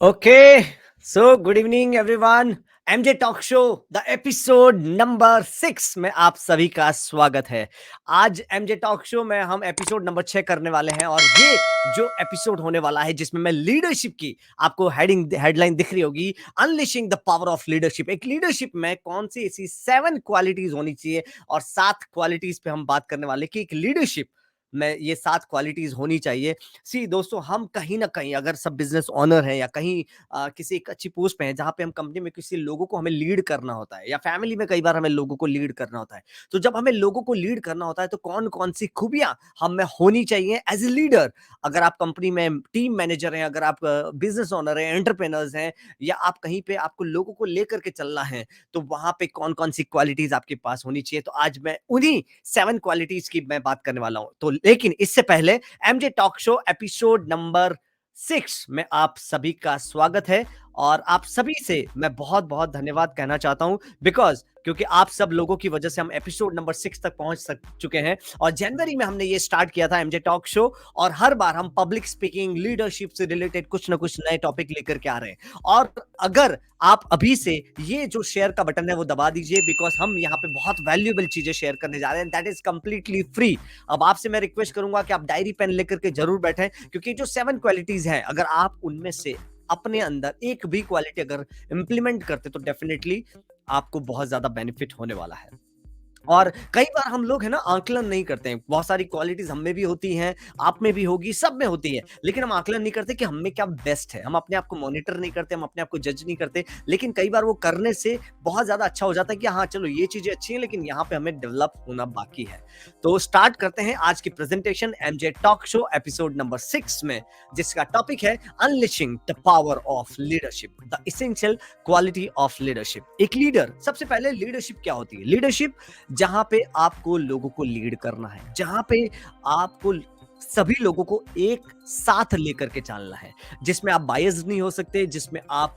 Okay, so good evening everyone. MJ talk show the episode number 6 में आप सभी का स्वागत है। आज एमजे टॉक शो में हम एपिसोड नंबर 6 करने वाले हैं और ये जो एपिसोड होने वाला है जिसमें मैं लीडरशिप की आपको हेडलाइन दिख रही होगी, unleashing the power of leadership. एक लीडरशिप में कौन सी ऐसी 7 क्वालिटीज होनी चाहिए और 7 क्वालिटीज पे हम बात करने वाले कि एक लीडरशिप में ये 7 क्वालिटीज होनी चाहिए। सी दोस्तों, हम कहीं ना कहीं अगर सब बिजनेस ऑनर हैं या कहीं किसी एक अच्छी पोस्ट पे हैं जहाँ पे हम कंपनी में किसी लोगों को हमें लीड करना होता है या फैमिली में कई बार हमें लोगों को लीड करना होता है। तो जब हमें लोगों को लीड करना होता है तो कौन कौन सी खूबियां हम में होनी चाहिए एज ए लीडर। अगर आप कंपनी में टीम मैनेजर हैं, अगर आप बिजनेस ऑनर हैं, एंटरप्रेनर्स हैं या आप कहीं पे आपको लोगों को लेकर के चलना है, तो वहां पे कौन कौन सी क्वालिटीज आपके पास होनी चाहिए। तो आज मैं उन्हीं 7 क्वालिटीज की मैं बात करने वाला हूं। तो लेकिन इससे पहले MJ talk show episode number 6 में आप सभी का स्वागत है और आप सभी से मैं बहुत बहुत धन्यवाद कहना चाहता हूं बिकॉज क्योंकि आप सब लोगों की वजह से हम एपिसोड नंबर 6 तक पहुंच चुके हैं और जनवरी में हमने ये स्टार्ट किया था एमजे टॉक शो और हर बार हम पब्लिक स्पीकिंग, लीडरशिप से रिलेटेड कुछ ना कुछ नए टॉपिक लेकर के आ रहे हैं। और अगर आप अभी से ये जो शेयर का बटन है वो दबा दीजिए बिकॉज हम यहाँ पे बहुत वैल्यूएबल चीजें शेयर करने जा रहे हैं, दैट इज कंप्लीटली फ्री। अब आपसे मैं रिक्वेस्ट करूंगा कि आप डायरी पेन लेकर के जरूर बैठें क्योंकि जो 7 क्वालिटीज हैं अगर आप उनमें से अपने अंदर एक भी क्वालिटी अगर इंप्लीमेंट करते तो डेफिनेटली आपको बहुत ज्यादा बेनिफिट होने वाला है। और कई बार हम लोग है ना आकलन नहीं करते हैं। बहुत सारी क्वालिटीज हम में भी होती हैं, आप में भी होगी, सब में होती है, लेकिन हम आकलन नहीं करते कि हम में क्या बेस्ट है। हम अपने आप को मॉनिटर नहीं करते, हम अपने आप को जज नहीं करते, लेकिन कई बार वो करने से बहुत ज्यादा अच्छा हो जाता है कि हाँ चलो ये चीजें अच्छी हैं लेकिन यहाँ पे हमें डेवलप होना बाकी है। तो स्टार्ट करते हैं आज की presentation MJ talk show episode number 6 में, जिसका टॉपिक है unleashing the power of leadership, the essential quality of leadership. एक लीडर, सबसे पहले लीडरशिप क्या होती है? लीडरशिप जहां पे आपको लोगों को लीड करना है, जहां पे आपको सभी लोगों को एक साथ लेकर के चलना है, जिसमें आप बायस नहीं हो सकते, जिसमें आप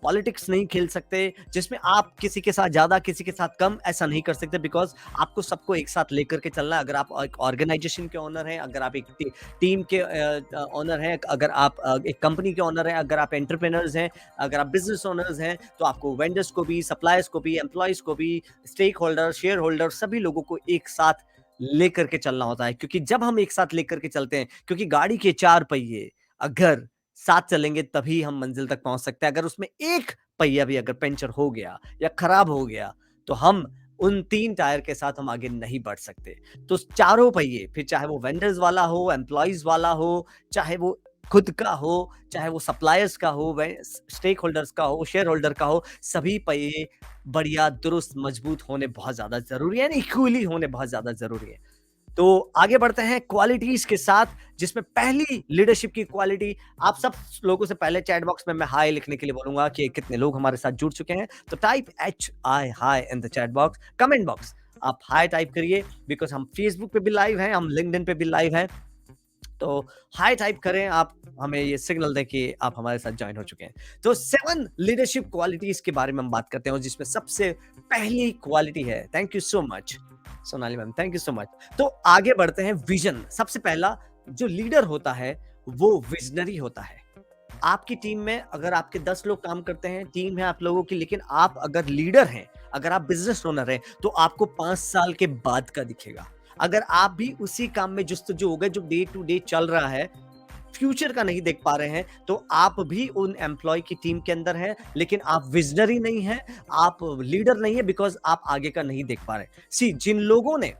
पॉलिटिक्स नहीं खेल सकते, जिसमें आप किसी के साथ ज्यादा किसी के साथ कम ऐसा नहीं कर सकते बिकॉज आपको सबको एक साथ लेकर के चलना है। अगर आप एक ऑर्गेनाइजेशन के ओनर हैं, अगर आप एक टीम के ओनर हैं, अगर आप एक कंपनी के ओनर हैं, अगर आप एंटरप्रेनर्स हैं, अगर आप बिजनेस ओनर्स हैं, तो आपको वेंडर्स को भी, सप्लायर्स को भी, एम्प्लॉयज को भी, स्टेक होल्डर, शेयर होल्डर, सभी लोगों को एक साथ लेकर के चलना होता है। क्योंकि जब हम एक साथ लेकर के चलते हैं, क्योंकि गाड़ी के 4 पहिए अगर साथ चलेंगे तभी हम मंजिल तक पहुंच सकते हैं। अगर उसमें एक पहिया भी अगर पंचर हो गया या खराब हो गया तो हम उन 3 टायर के साथ हम आगे नहीं बढ़ सकते। तो चारों पहिए, फिर चाहे वो वेंडर्स वाला हो, एम्प्लॉयज वाला हो, चाहे वो खुद का हो, चाहे वो सप्लायर्स का हो, स्टेक होल्डर्स का हो, शेयर होल्डर का हो, सभी पहिए बढ़िया, दुरुस्त, मजबूत होने बहुत ज्यादा जरूरी है, इक्वली होने बहुत ज्यादा जरूरी है। तो आगे बढ़ते हैं क्वालिटीज के साथ, जिसमें पहली लीडरशिप की क्वालिटी, आप सब लोगों से पहले चैट बॉक्स में मैं हाई लिखने के लिए बोलूंगा कि कितने लोग हमारे साथ जुड़ चुके हैं। तो type HI high in the chat box, comment box आप हाई टाइप करिए बिकॉज हम फेसबुक पे भी लाइव हैं, हम लिंक्डइन पे भी लाइव हैं। तो हाई टाइप करें, आप हमें ये सिग्नल दें कि आप हमारे साथ ज्वाइन हो चुके हैं। तो 7 लीडरशिप क्वालिटीज के बारे में हम बात करते हैं जिसमें सबसे पहली क्वालिटी है, thank you so much Sonali ma'am, thank you so much. तो आगे बढ़ते हैं, विजन। सबसे पहला जो लीडर होता है वो विजनरी होता है। आपकी टीम में अगर आपके 10 लोग काम करते हैं, टीम है आप लोगों की, लेकिन आप अगर लीडर हैं, अगर आप बिजनेस ओनर हैं, तो आपको 5 साल के बाद का दिखेगा। अगर आप भी उसी काम में जुस्तजू हो गए जो डे टू डे चल रहा है, फ्यूचर का नहीं देख पा रहे हैं, तो आप भी उन एम्प्लॉय की टीम के अंदर हैं लेकिन आप विजनरी नहीं हैं, आप लीडर नहीं है बिकॉज आप आगे का नहीं देख पा रहे। सी, जिन लोगों ने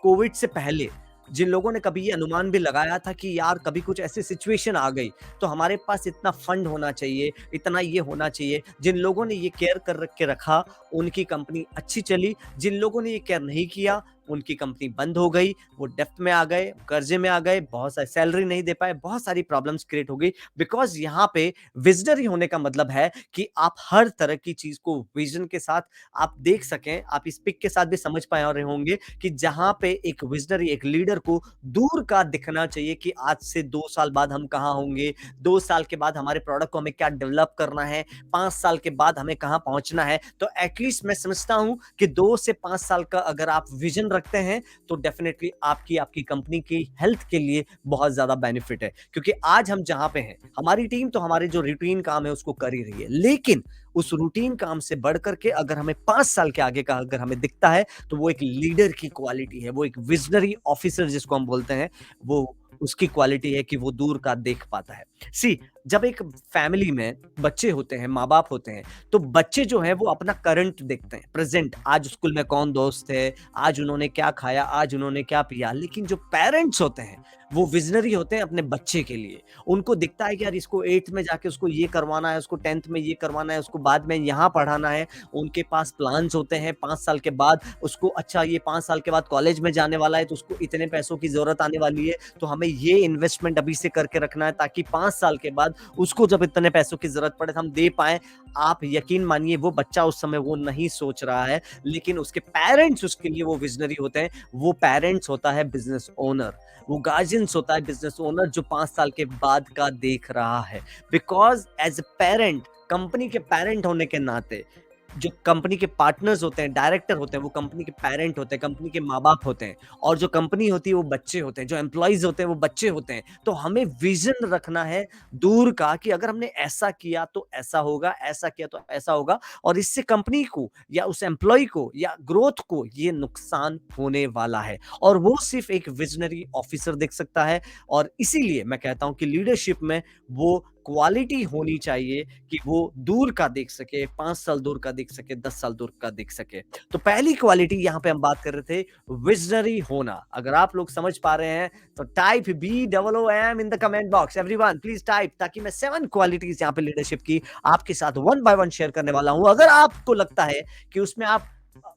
कोविड से पहले, जिन लोगों ने कभी ये अनुमान भी लगाया था कि यार कभी कुछ ऐसी सिचुएशन आ गई तो हमारे पास इतना फंड होना चाहिए, इतना ये होना चाहिए, जिन लोगों ने ये केयर कर के रखा उनकी कंपनी अच्छी चली। जिन लोगों ने ये केयर नहीं किया उनकी कंपनी बंद हो गई, वो डेप्थ में आ गए, कर्जे में आ गए, बहुत सारी सैलरी नहीं दे पाए, बहुत सारी प्रॉब्लम्स क्रिएट हो गई। बिकॉज यहाँ पे विजनरी होने का मतलब है कि आप हर तरह की चीज को विजन के साथ आप देख सकें। आप इस पिक के साथ भी समझ पाए और रहे होंगे कि जहां पे एक विजनरी, एक लीडर को दूर का दिखना चाहिए कि आज से 2 साल बाद हम कहाँ होंगे, 2 साल के बाद हमारे प्रोडक्ट को हमें क्या डेवलप करना है, 5 साल के बाद हमें कहाँ पहुंचना है। तो एटलीस्ट मैं समझता हूं कि 2 से 5 साल का अगर आप विजन रखते हैं तो डेफिनेटली आपकी आपकी कंपनी की हेल्थ के लिए बहुत ज्यादा बेनिफिट है। क्योंकि आज हम जहां पे हैं, हमारी टीम तो हमारे जो रूटीन काम है उसको कर ही रही है, लेकिन उस रूटीन काम से बढ़ करके अगर हमें 5 साल के आगे का अगर हमें दिखता है तो वो एक लीडर की क्वालिटी है, वो एक विजनरी ऑफिसर जिसको हम बोलते हैं, वो उसकी क्वालिटी है कि वो दूर का देख पाता है। सी, जब एक फैमिली में बच्चे होते हैं, माँ बाप होते हैं, तो बच्चे जो है वो अपना करंट देखते हैं, प्रेजेंट, आज स्कूल में कौन दोस्त है, आज उन्होंने क्या खाया, आज उन्होंने क्या पिया। लेकिन जो पेरेंट्स होते हैं वो विजनरी होते हैं अपने बच्चे के लिए। उनको दिखता है कि यार इसको 8th में जाके उसको ये करवाना है, उसको 10th में ये करवाना है, उसको बाद में यहाँ पढ़ाना है। उनके पास प्लान्स होते हैं 5 साल के बाद उसको, अच्छा ये 5 साल के बाद कॉलेज में जाने वाला है तो उसको इतने पैसों की जरूरत आने वाली है, तो हमें ये इन्वेस्टमेंट अभी से करके रखना है ताकि 5 साल के बाद उसको जब इतने पैसों की जरूरत पड़े तो हम दे पाए। आप यकीन मानिए वो बच्चा उस समय वो नहीं सोच रहा है, लेकिन उसके पेरेंट्स उसके लिए वो विजनरी होते हैं। वो पेरेंट्स होता है बिजनेस ओनर, वो गार्जियंस होता है बिजनेस ओनर जो 5 साल के बाद का देख रहा है। Because as a parent, company के पेरेंट होने के नाते, जो कंपनी के पार्टनर्स होते हैं, डायरेक्टर होते हैं, वो कंपनी के पेरेंट होते हैं, कंपनी के माँ बाप होते हैं। और जो कंपनी होती है वो बच्चे होते हैं, जो एम्प्लॉइज होते हैं वो बच्चे होते हैं। तो हमें विजन रखना है दूर का कि अगर हमने ऐसा किया तो ऐसा होगा, ऐसा किया तो ऐसा होगा, और इससे कंपनी को या उस एम्प्लॉय को या ग्रोथ को ये नुकसान होने वाला है। और वो सिर्फ एक विजनरी ऑफिसर देख सकता है। और इसीलिए मैं कहता हूं कि लीडरशिप में वो क्वालिटी होनी चाहिए कि वो दूर का देख सके, 5 साल दूर का देख सके, 10 साल दूर का देख सके। तो पहली क्वालिटी यहां पे हम बात कर रहे थे, विजनरी होना। अगर आप लोग समझ पा रहे हैं तो type BOOM in the comment box, everyone please type, ताकि मैं 7 क्वालिटीज यहां पे लीडरशिप की आपके साथ वन बाय वन शेयर करने वाला हूं। अगर आपको लगता है कि उसमें आप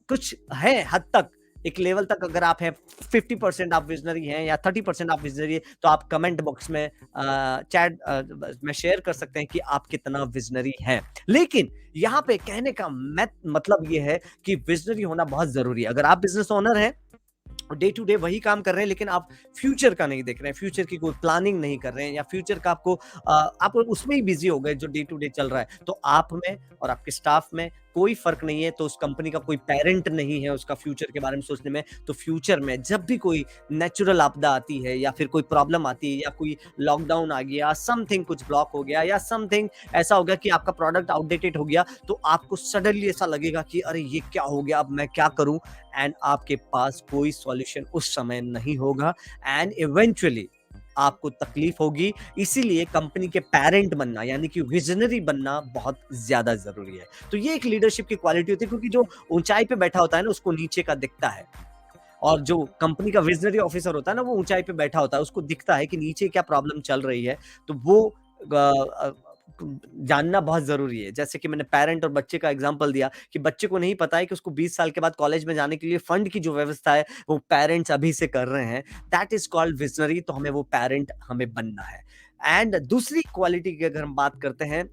कुछ है हद तक, एक लेवल तक अगर आप हैं, 50% आप विजनरी हैं या 30% आप विजनरी है, तो आप कमेंट बॉक्स में चैट में शेयर कर सकते हैं कि आप कितना विजनरी हैं। लेकिन यहाँ पे कहने का मतलब ये है कि विजनरी होना बहुत जरूरी है। अगर आप बिजनेस ओनर हैं, डे टू डे वही काम कर रहे हैं, लेकिन आप फ्यूचर का नहीं देख रहे हैं, फ्यूचर की कोई प्लानिंग नहीं कर रहे हैं, या फ्यूचर का आप उसमें ही बिजी हो गए जो डे टू डे चल रहा है, तो आप में और आपके स्टाफ में कोई फर्क नहीं है। तो उस कंपनी का कोई पेरेंट नहीं है उसका फ्यूचर के बारे में सोचने में। तो फ्यूचर में जब भी कोई नेचुरल आपदा आती है या फिर कोई प्रॉब्लम आती है या कोई लॉकडाउन आ गया, समथिंग कुछ ब्लॉक हो गया, या समथिंग ऐसा हो गया कि आपका प्रोडक्ट आउटडेटेड हो गया, तो आपको सडनली ऐसा लगेगा कि अरे ये क्या हो गया, अब मैं क्या करूं। एंड आपके पास कोई सॉल्यूशन उस समय नहीं होगा, एंड इवेंचुअली आपको तकलीफ होगी। इसीलिए कंपनी के पेरेंट बनना यानी कि विजनरी बनना बहुत ज्यादा जरूरी है। तो ये एक लीडरशिप की क्वालिटी होती है, क्योंकि जो ऊंचाई पे बैठा होता है ना उसको नीचे का दिखता है, और जो कंपनी का विजनरी ऑफिसर होता है ना वो ऊंचाई पे बैठा होता है, उसको दिखता है कि नीचे क्या प्रॉब्लम चल रही है। तो वो जानना बहुत जरूरी है। जैसे कि मैंने पेरेंट और बच्चे का एग्जांपल दिया कि बच्चे को नहीं पता है कि उसको 20 साल के बाद कॉलेज में जाने के लिए फंड की जो व्यवस्था है वो पेरेंट्स अभी से कर रहे हैं। That is called visionary. तो हमें वो पेरेंट हमें बनना है। एंड दूसरी क्वालिटी की अगर हम बात करते हैं,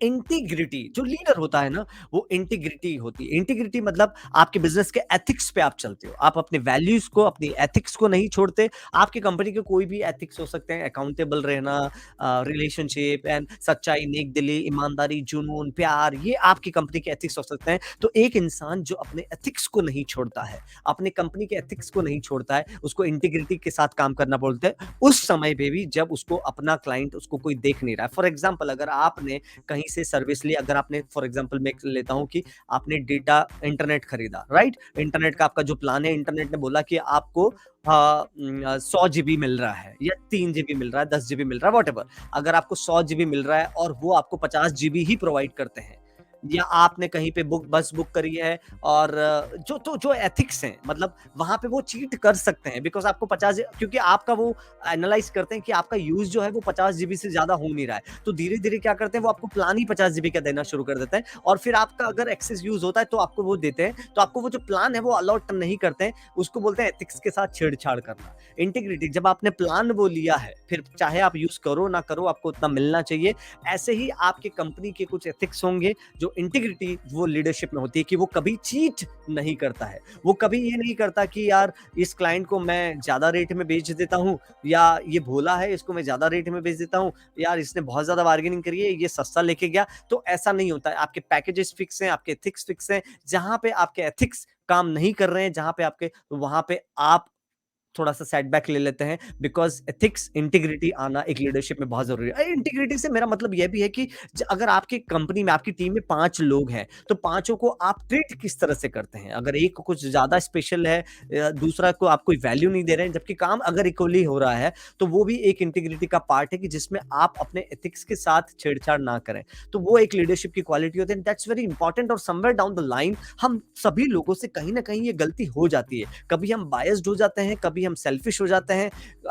इंटीग्रिटी। जो लीडर होता है ना वो इंटीग्रिटी होती है। इंटीग्रिटी मतलब आपके बिजनेस के एथिक्स पे आप चलते हो, आप अपने वैल्यूज को, अपनी एथिक्स को नहीं छोड़ते। आपकी कंपनी के कोई भी एथिक्स हो सकते हैं, अकाउंटेबल रहना, रिलेशनशिप एंड सच्चाई, नेक दिली, ईमानदारी, जुनून, प्यार, ये आपकी कंपनी के एथिक्स हो सकते हैं। तो एक इंसान जो अपने एथिक्स को नहीं छोड़ता है, अपने कंपनी के एथिक्स को नहीं छोड़ता है, उसको इंटीग्रिटी के साथ काम करना बोलते हैं, उस समय पे भी जब उसको अपना क्लाइंट उसको कोई देख नहीं रहा है। फॉर एग्जाम्पल, अगर आपने कहीं से सर्विस ली, अगर आपने, फॉर एग्जांपल मैं लेता हूं कि आपने डेटा इंटरनेट खरीदा, राइट, इंटरनेट का आपका जो प्लान है, इंटरनेट ने बोला कि आपको 100 GB मिल रहा है या 3 GB मिल रहा है, 10 GB मिल रहा है, वॉट एवर। अगर आपको 100 GB मिल रहा है और वो आपको 50 GB ही प्रोवाइड करते हैं, या आपने कहीं पे बस बुक करी है और जो एथिक्स हैं, मतलब वहाँ पे वो चीट कर सकते हैं, बिकॉज़ आपको 50, क्योंकि आपका वो एनालाइज़ करते हैं कि आपका यूज़ जो है वो 50 जीबी से ज़्यादा हो नहीं रहा है। तो धीरे-धीरे क्या करते हैं, वो आपको प्लान ही 50 जीबी का देना शुरू कर देते हैं, और फिर आपका अगर एक्सेस यूज़ होता है तो आपको वो देते हैं। तो आपको वो जो प्लान है वो अलॉट नहीं करते हैं, उसको बोलते हैं एथिक्स के साथ छेड़छाड़ करना। इंटीग्रिटी, जब आपने प्लान वो लिया है, फिर चाहे आप यूज़ करो ना करो, आपको उतना मिलना चाहिए। ऐसे ही आपके कंपनी के कुछ एथिक्स होंगे, जो इंटीग्रिटी वो लीडरशिप में होती है, कि वो कभी चीट नहीं करता है। वो कभी ये नहीं करता कि यार इस क्लाइंट को मैं ज़्यादा रेट में बेच देता हूँ, या ये भोला है इसको मैं ज़्यादा रेट में बेच देता हूँ, यार इसने बहुत ज़्यादा बार्गेनिंग करी है, ये सस्ता लेके गया। तो ऐसा नहीं होता है। आपके पैकेजेस फिक्स हैं, आपके एथिक्स फिक्स हैं। जहाँ पे आपके एथिक्स काम नहीं कर रहे हैं, जहाँ पे आपके, वहाँ पे आप थोड़ा-सा सेटबैक ले लेते हैं, बिकॉज़ एथिक्स, इंटीग्रिटी आना एक लीडरशिप में बहुत ज़रूरी है। इंटीग्रिटी से मेरा मतलब ये भी है कि अगर आपकी कंपनी में, आपकी टीम में 5 लोग हैं, तो पाँचों को आप ट्रीट किस तरह से करते हैं? अगर एक को कुछ ज़्यादा स्पेशल है, दूसरा को आप कोई वैल्यू नहीं दे रहे हैं, जबकि काम अगर इक्वली हो रहा है, तो वो भी एक इंटीग्रिटी का पार्ट है, कि जिसमें आप अपने एथिक्स के साथ छेड़छाड़ ना करें। तो वो एक लीडरशिप की क्वालिटी होती है, दैट्स वेरी इंपॉर्टेंट। और समवेयर डाउन द लाइन हम सभी लोगों से कहीं न कहीं ये गलती हो जाती है। कभी हम बायस्ड हो जाते हैं, कभी हम सेल्फिश हो जाते हैं,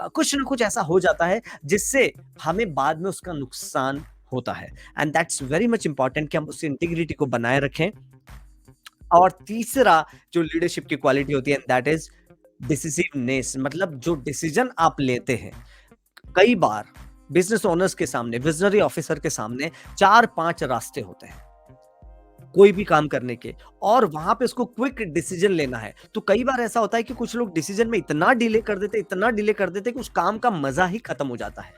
कुछ ना कुछ ऐसा हो जाता है जिससे हमें बाद में उसका नुकसान होता है। And that's very much important कि हम उस इंटीग्रिटी को बनाए रखें। और तीसरा जो लीडरशिप की क्वालिटी होती है, दैट इज डिसिसिवनेस, मतलब जो डिसीजन आप लेते हैं। कई बार बिजनेस ओनर्स के सामने, विजनरी ऑफिसर के सामने 4-5 रास्ते होते हैं कोई भी काम करने के, और वहां पे उसको क्विक डिसीजन लेना है। तो कई बार ऐसा होता है कि कुछ लोग डिसीजन में इतना डिले कर देते, इतना डिले कर देते कि उस काम का मजा ही खत्म हो जाता है।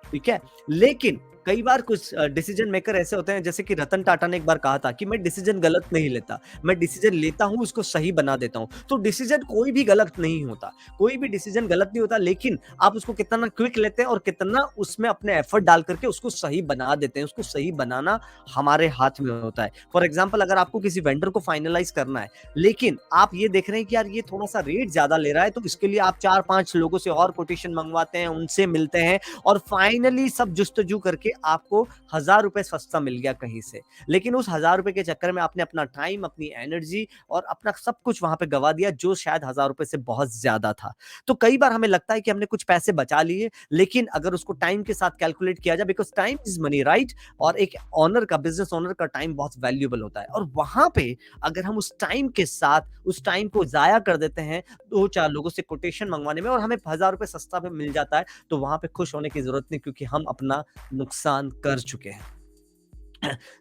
ठीक है? लेकिन कई बार कुछ डिसीजन मेकर ऐसे होते हैं, जैसे कि रतन टाटा ने एक बार कहा था कि मैं डिसीजन गलत नहीं लेता, मैं डिसीजन लेता हूँ, उसको सही बना देता हूँ। तो डिसीजन कोई भी गलत नहीं होता, कोई भी डिसीजन गलत नहीं होता, लेकिन आप उसको कितना क्विक लेते हैं और कितना उसमें अपने एफर्ट डाल करके उसको सही बना देते हैं। उसको सही बनाना हमारे हाथ में होता है। फॉर एग्जाम्पल, अगर आपको किसी वेंडर को फाइनलाइज करना है, लेकिन आप ये देख रहे हैं कि यार ये थोड़ा सा रेट ज्यादा ले रहा है, तो इसके लिए आप 4-5 लोगों से और कोटेशन मंगवाते हैं, उनसे मिलते हैं, और फाइनली सब जुस्तजू करके आपको 1000 रुपए सस्ता मिल गया कहीं से। लेकिन उस 1000 रुपए के चक्कर में आपने अपना टाइम, अपनी एनर्जी और अपना सब कुछ वहां पे गवा दिया, जो शायद 1000 रुपए से बहुत ज्यादा था। तो कई बार हमें लगता है कि हमने कुछ पैसे बचा लिए, लेकिन अगर उसको टाइम के साथ कैलकुलेट किया जाए, because time is money, right? और एक ऑनर का, बिजनेस ऑनर का टाइम बहुत वैल्यूएबल होता है, और वहां पे अगर हम उस टाइम के साथ उस टाइम को जाया कर देते हैं 2-4 लोगों से कोटेशन मंगवाने में, और हमें 1000 रुपए सस्ता पे मिल जाता है, तो वहां पे खुश होने की जरूरत नहीं, क्योंकि हम अपना नुकसान कर चुके हैं।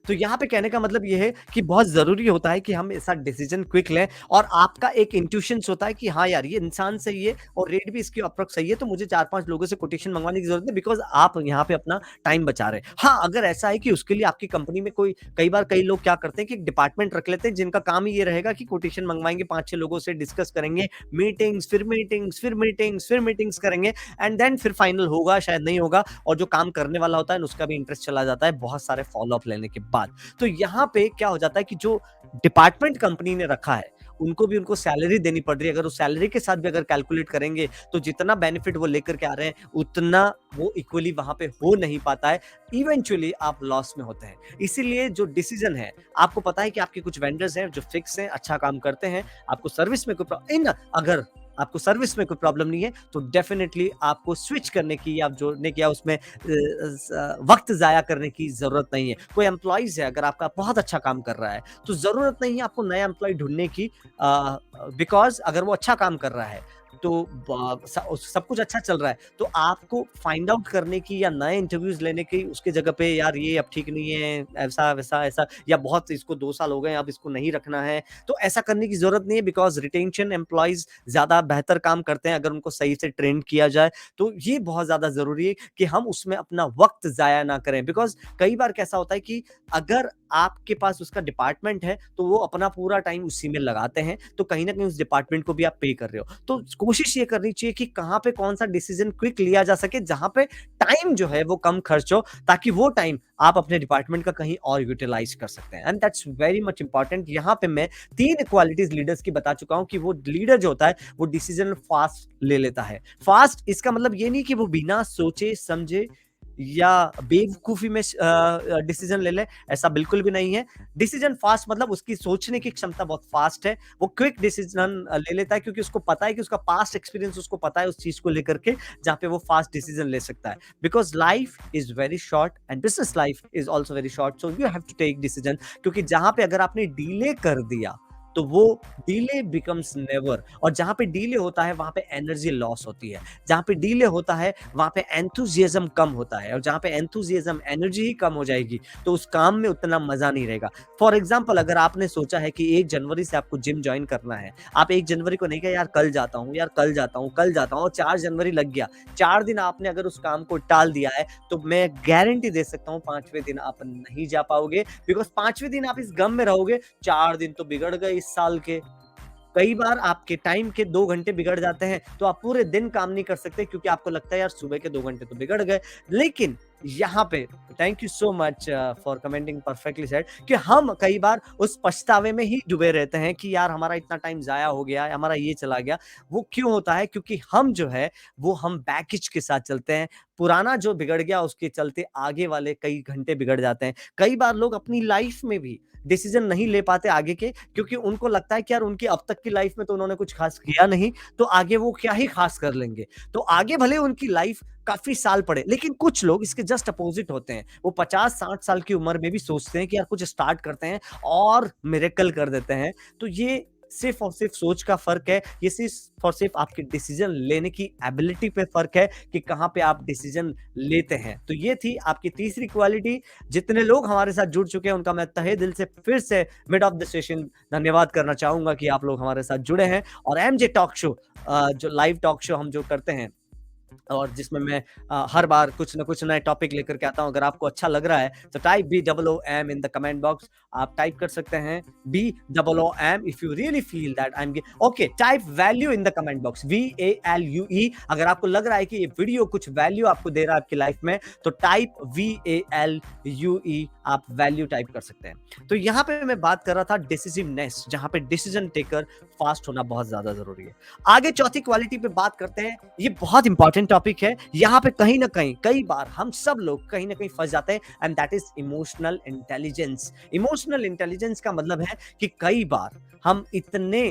तो यहाँ पे कहने का मतलब ये है कि बहुत ज़रूरी होता है कि हम ऐसा डिसीजन क्विक लें, और आपका एक इंट्यूशंस होता है कि हाँ यार, ये इंसान सही है और रेट भी इसकी अप्रॉक्स सही है, तो मुझे 4-5 लोगों से कोटेशन मंगवाने की ज़रूरत नहीं, बिकॉज़ आप यहाँ पे अपना टाइम बचा रहे हैं। हाँ, अगर ऐसा है कि उसके लिए आपकी कंपनी में कोई, कई बार कई लोग क्या करते हैं कि एक डिपार्टमेंट रख लेते हैं, जिनका काम ही ये रहेगा कि कोटेशन मंगवाएँगे, 5-6 लोगों से डिस्कस करेंगे, मीटिंग्स, फिर मीटिंग्स, फिर मीटिंग्स, फिर मीटिंग्स करेंगे, एंड देन फिर फाइनल होगा, शायद नहीं होगा, और जो काम करने वाला होता है उसका भी इंटरेस्ट चला जाता है बहुत सारे फॉलो अप लेने के बाद। तो यहाँ पे क्या हो जाता है कि जो डिपार्टमेंट कंपनी ने रखा है, उनको भी उनको सैलरी देनी पड़ रही है। अगर उस सैलरी के साथ भी अगर कैलकुलेट करेंगे, तो जितना बेनिफिट वो लेकर के आ रहे हैं, उतना वो इक्वली वहाँ पे हो नहीं पाता है। इवेंचुअली आप लॉस में होते हैं। इसीलिए जो डिसीजन है, आपको पता है कि आपके कुछ वेंडर्स हैं जो फिक्स हैं, अच्छा काम करते हैं, आपको सर्विस में कोई अगर आपको सर्विस में कोई प्रॉब्लम नहीं है, तो डेफिनिटली आपको स्विच करने की या जोड़ने की या उसमें वक्त ज़ाया करने की ज़रूरत नहीं है। कोई एम्प्लॉइज़ है, अगर आपका बहुत अच्छा काम कर रहा है, तो ज़रूरत नहीं है आपको नया एम्प्लॉयी ढूँढने की, बिकॉज़ अगर वो अच्छा काम कर रहा है, तो सब कुछ अच्छा चल रहा है, तो आपको फाइंड आउट करने की या नए इंटरव्यूज़ लेने की, उसके जगह पे यार ये अब ठीक नहीं है, ऐसा-वैसा ऐसा, या बहुत इसको 2 साल हो गए, अब इसको नहीं रखना है, तो ऐसा करने की ज़रूरत नहीं है, बिकॉज़ रिटेंशन एम्प्लॉइज़ ज़्यादा बेहतर काम करते हैं अगर उनको सही से ट्रेन किया जाए। तो ये बहुत ज़्यादा ज़रूरी है कि हम उसमें अपना वक़्त ज़ाया ना करें, बिकॉज़ कई बार कैसा होता है कि अगर आपके पास उसका डिपार्टमेंट है, तो वो अपना पूरा टाइम उसी में लगाते हैं, तो कहीं न कहीं उस डिपार्टमेंट को भी आप पे कर रहे हो। तो कोशिश ये करनी चाहिए कि कहाँ पे कौन-सा डिसीज़न क्विक लिया जा सके, जहाँ पे टाइम जो है वो कम खर्च हो, ताकि वो टाइम आप अपने डिपार्टमेंट का कहीं और यूटिलाइज़ कर सकते हैं, and that's very much important. यहाँ पे मैं 3 क्वालिटीज़ लीडर्स की बता चुका हूँ कि वो लीडर जो होता है, वो डिसीज़न फास्ट ले लेता है। फास्ट इसका मतलब ये नहीं कि वो बिना सोचे समझे या बेवकूफ़ी में डिसीज़न ले ले, ऐसा बिल्कुल भी नहीं है। डिसीज़न फ़ास्ट मतलब उसकी सोचने की क्षमता बहुत फ़ास्ट है। वो क्विक डिसीज़न ले लेता है क्योंकि उसको पता है कि उसका पास्ट एक्सपीरियंस उसको पता है उस चीज़ को लेकर के, जहाँ पे वो फ़ास्ट डिसीज़न ले सकता है। Because life is very short and business life is also very short, so you have to take decision, क्योंकि जहाँ पे अगर आपने डिले कर दिया, तो वो डिले बिकम्स नेवर, और जहाँ पे डिले होता है वहाँ पे एनर्जी लॉस होती है। जहाँ पे डिले होता है वहाँ पे एंथुसियाज्म कम होता है, और जहाँ पे एंथुसियाज्म एनर्जी ही कम हो जाएगी तो उस काम में उतना मजा नहीं रहेगा। फॉर एग्जाम्पल, अगर आपने सोचा है कि 1 जनवरी से आपको जिम ज्वाइन करना है, आप 1 जनवरी को नहीं कहा यार कल जाता हूँ, यार कल जाता हूँ, कल जाता हूँ, और 4 जनवरी लग गया। 4 दिन आपने अगर उस काम को टाल दिया है, तो मैं गारंटी दे सकता हूँ 5वें दिन आप नहीं जा पाओगे, बिकॉज 5वें दिन आप इस गम में रहोगे, 4 दिन तो बिगड़ गए इस साल के। कई बार आपके टाइम के 2 घंटे बिगड़ जाते हैं, तो आप पूरे दिन काम नहीं कर सकते, क्योंकि आपको लगता है यार सुबह के 2 घंटे तो बिगड़ गए। लेकिन यहाँ पे thank you so much for commenting perfectly said, कि हम कई बार उस पछतावे में ही डूबे रहते हैं कि यार हमारा इतना टाइम ज़ाया हो गया, हमारा ये चला गया। वो क्यों होता है? क्योंकि हम जो है वो हम बैगेज के साथ चलते हैं। पुराना जो बिगड़ गया उसके चलते आगे वाले कई घंटे बिगड़ जाते हैं। कई बार लोग अपनी लाइफ में भी डिसीजन नहीं ले पाते आगे के, क्योंकि उनको लगता है कि यार उनकी अब तक की लाइफ में तो उन्होंने कुछ खास किया नहीं, तो आगे वो क्या ही खास कर लेंगे। तो आगे भले उनकी लाइफ काफी साल पड़े, लेकिन कुछ लोग इसके जस्ट अपोजिट होते हैं। वो 50-60 साल की उम्र में भी सोचते हैं कि यार कुछ स्टार्ट करते हैं और मिरेकल कर देते हैं। तो ये सिर्फ और सिर्फ सोच का फर्क है। ये सिर्फ और सिर्फ आपके डिसीजन लेने की एबिलिटी पे फर्क है कि कहाँ पे आप डिसीजन लेते हैं। तो ये थी आपकी तीसरी क्वालिटी। जितने लोग हमारे साथ जुड़ चुके हैं उनका मैं तहे दिल से फिर से मिड ऑफ द सेशन धन्यवाद करना चाहूंगा कि आप लोग हमारे साथ जुड़े हैं। और एमजे टॉक शो, जो लाइव टॉक शो हम जो करते हैं, और जिसमें मैं हर बार कुछ ना कुछ नए टॉपिक लेकर के आता हूँ। अगर आपको अच्छा लग रहा है तो type BOOM in the comment box. आप टाइप कर सकते हैं BOOM if you really feel that I am okay. Type value in the comment box, VALUE। अगर आपको लग रहा है कि ये वीडियो कुछ वैल्यू आपको दे रहा है आपकी लाइफ में, तो टाइप VALUE, आप वैल्यू टाइप कर सकते हैं। तो यहाँ पे मैं बात कर रहा था डिसिसिवनेस, जहाँ पे डिसीजन टेकर फास्ट होना बहुत ज्यादा जरूरी है। आगे चौथी क्वालिटी पे बात करते हैं। ये बहुत इंपॉर्टेंट टॉपिक है। यहाँ पे कहीं ना कहीं कई बार हम सब लोग कहीं ना कहीं फंस जाते हैं, and that is emotional intelligence. Emotional intelligence का मतलब है कि कई बार हम इतने,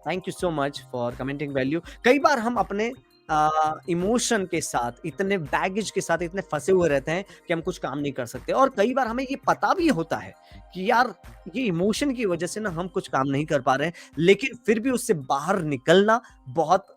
thank you so much for commenting value, कई बार हम अपने इमोशन के साथ, इतने बैगेज के साथ इतने फंसे हुए रहते हैं कि हम कुछ काम नहीं कर सकते। और कई बार हमें ये पता भी होता है कि यार ये इमोशन की वजह से ना हम कुछ काम नहीं कर पा रहे हैं, लेकिन फिर भी उससे बाहर निकलना बहुत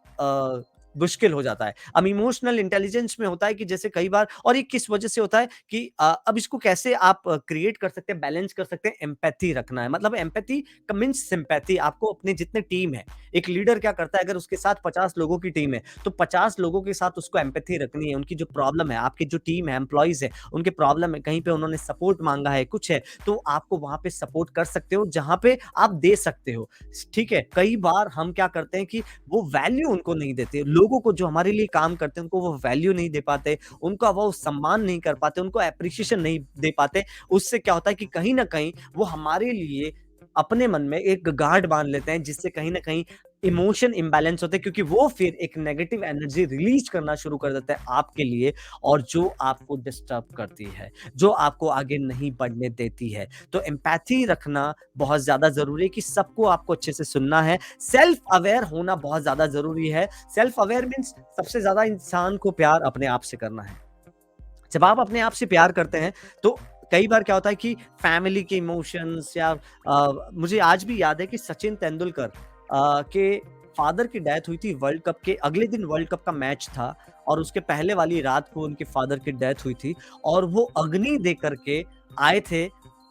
मुश्किल हो जाता है। अब इमोशनल इंटेलिजेंस में होता है कि जैसे कई बार, और ये किस वजह से होता है कि अब इसको कैसे आप क्रिएट कर सकते हैं, बैलेंस कर सकते हैं। एम्पैथी रखना है, मतलब एम्पैथी का मीन्स सिंपैथी। आपको अपने जितने टीम है, एक लीडर क्या करता है, अगर उसके साथ 50 लोगों की टीम है, तो 50 लोगों के साथ उसको एम्पैथी रखनी है। उनकी जो प्रॉब्लम है, आपकी जो टीम है, एम्प्लॉइज है, उनके प्रॉब्लम है, कहीं पे उन्होंने सपोर्ट मांगा है, कुछ है, तो आपको वहां पे सपोर्ट कर सकते हो जहां पे आप दे सकते हो। ठीक है। कई बार हम क्या करते हैं कि वो वैल्यू उनको नहीं देते, लोगों को जो हमारे लिए काम करते हैं उनको वो वैल्यू नहीं दे पाते, उनका वो सम्मान नहीं कर पाते, उनको एप्रिसिएशन नहीं दे पाते। उससे क्या होता है कि कहीं ना कहीं वो हमारे लिए अपने मन में एक गार्ड बांध लेते हैं, जिससे कहीं ना कहीं इमोशन इम्बैलेंस होते हैं, क्योंकि वो फिर एक नेगेटिव एनर्जी रिलीज करना शुरू कर देता है आपके लिए, और जो आपको डिस्टर्ब करती है, जो आपको आगे नहीं बढ़ने देती है। तो एम्पैथी रखना बहुत ज्यादा जरूरी है कि सबको आपको अच्छे से सुनना है। सेल्फ अवेयर होना बहुत ज्यादा जरूरी है। सेल्फ अवेयर मीन्स सबसे ज्यादा इंसान को प्यार अपने आप से करना है। जब आप अपने आप से प्यार करते हैं, तो कई बार क्या होता है कि फैमिली के इमोशंस या मुझे आज भी याद है कि सचिन तेंदुलकर के फादर की डेथ हुई थी वर्ल्ड कप के अगले दिन। वर्ल्ड कप का मैच था, और उसके पहले वाली रात को उनके फादर की डेथ हुई थी, और वो अग्नि दे करके आए थे,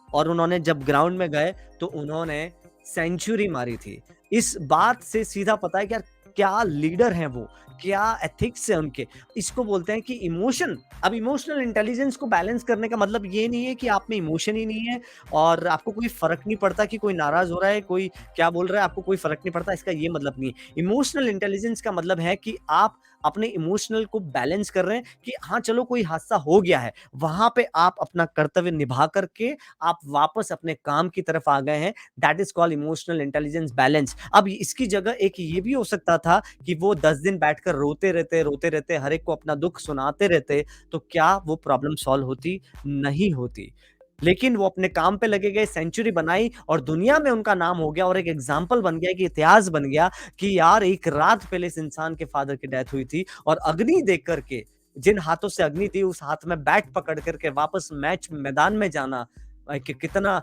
और उन्होंने जब ग्राउंड में गए तो उन्होंने सेंचुरी मारी थी। इस बात से सीधा पता है कि यार क्या लीडर हैं वो, क्या एथिक्स है उनके। इसको बोलते हैं कि इमोशन। अब इमोशनल इंटेलिजेंस को बैलेंस करने का मतलब ये नहीं है कि आप में इमोशन ही नहीं है और आपको कोई फर्क नहीं पड़ता कि कोई नाराज हो रहा है, कोई क्या बोल रहा है, आपको कोई फर्क नहीं पड़ता, इसका ये मतलब नहीं है। इमोशनल इंटेलिजेंस का मतलब है कि आप अपने इमोशनल को बैलेंस कर रहे हैं कि हाँ, चलो कोई हादसा हो गया है, वहाँ पे आप अपना कर्तव्य निभा करके आप वापस अपने काम की तरफ आ गए हैं। That is called emotional intelligence balance. अब इसकी जगह एक ये भी हो सकता था कि वो 10 दिन बैठकर रोते रहते, हर एक को अपना दुःख सुनाते रहते, तो क्या वो प्रॉब्लम सॉल्व होती? नहीं होती। लेकिन वो अपने काम पे लगे गए, सेंचुरी बनाई और दुनिया में उनका नाम हो गया और एक एग्ज़ाम्पल बन गया, एक इतिहास बन गया कि यार एक रात पहले इस इंसान के फ़ादर की डेथ हुई थी और अग्नि देख कर के, जिन हाथों से अग्नि दी, उस हाथ में बैट पकड़ कर के वापस मैच मैदान में जाना कि कितना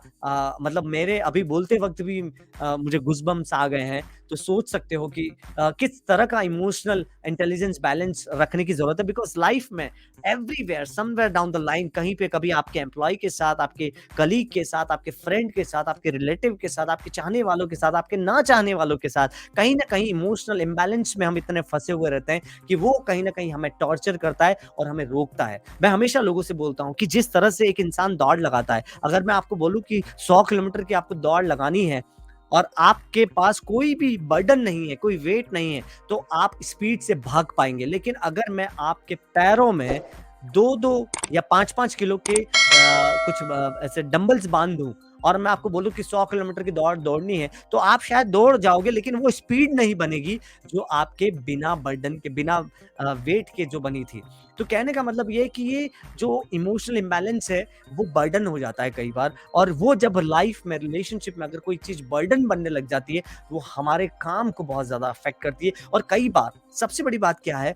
मतलब मेरे अभी बोलते वक़्त भी मुझे गूज़बम्प्स आ गए हैं। तो सोच सकते हो कि किस तरह का इमोशनल इंटेलिजेंस बैलेंस रखने की ज़रूरत है बिकॉज़ लाइफ़ में everywhere somewhere down the line कहीं पे कभी आपके एम्प्लॉयी के साथ, आपके कलीग के साथ, आपके फ्रेंड के साथ, आपके रिलेटिव के साथ, आपके चाहने वालों के साथ, आपके ना चाहने वालों के साथ, कहीं न कहीं इमोशनल इम्बैलेंस में हम इतने फँसे हुए रहते हैं कि वो कहीं न कहीं हमें टॉर्चर करता है और हमें रोकता है। मैं हमेशा लोगों से बोलता हूँ कि जिस तरह से एक इंसान दौड़ लगाता है, अगर मैं आपको बोलूँ कि 100 किलोमीटर की आपको दौड़ लगानी है और आपके पास कोई भी बर्डन नहीं है, कोई वेट नहीं है, तो आप स्पीड से भाग पाएँगे। लेकिन अगर मैं आपके पैरों में 2-2 या 5-5 किलो के कुछ ऐसे डंबल्स बाँध दूँ और मैं आपको बोलूँ कि 100 किलोमीटर की दौड़ दौड़नी है, तो आप शायद दौड़ जाओगे लेकिन वो स्पीड नहीं बनेगी, जो आपके बिना बर्डन के, बिना वेट के जो बनी थी। तो कहने का मतलब ये है कि ये जो इमोशनल इम्बैलेंस है, वो बर्डन हो जाता है कई बार और वो जब लाइफ में, रिलेशनशिप में अगर कोई चीज़ बर्डन बनने लग जाती है, वो हमारे काम को बहुत ज़्यादा अफ़ेक्ट करती है और कई बार सबसे बड़ी बात क्या है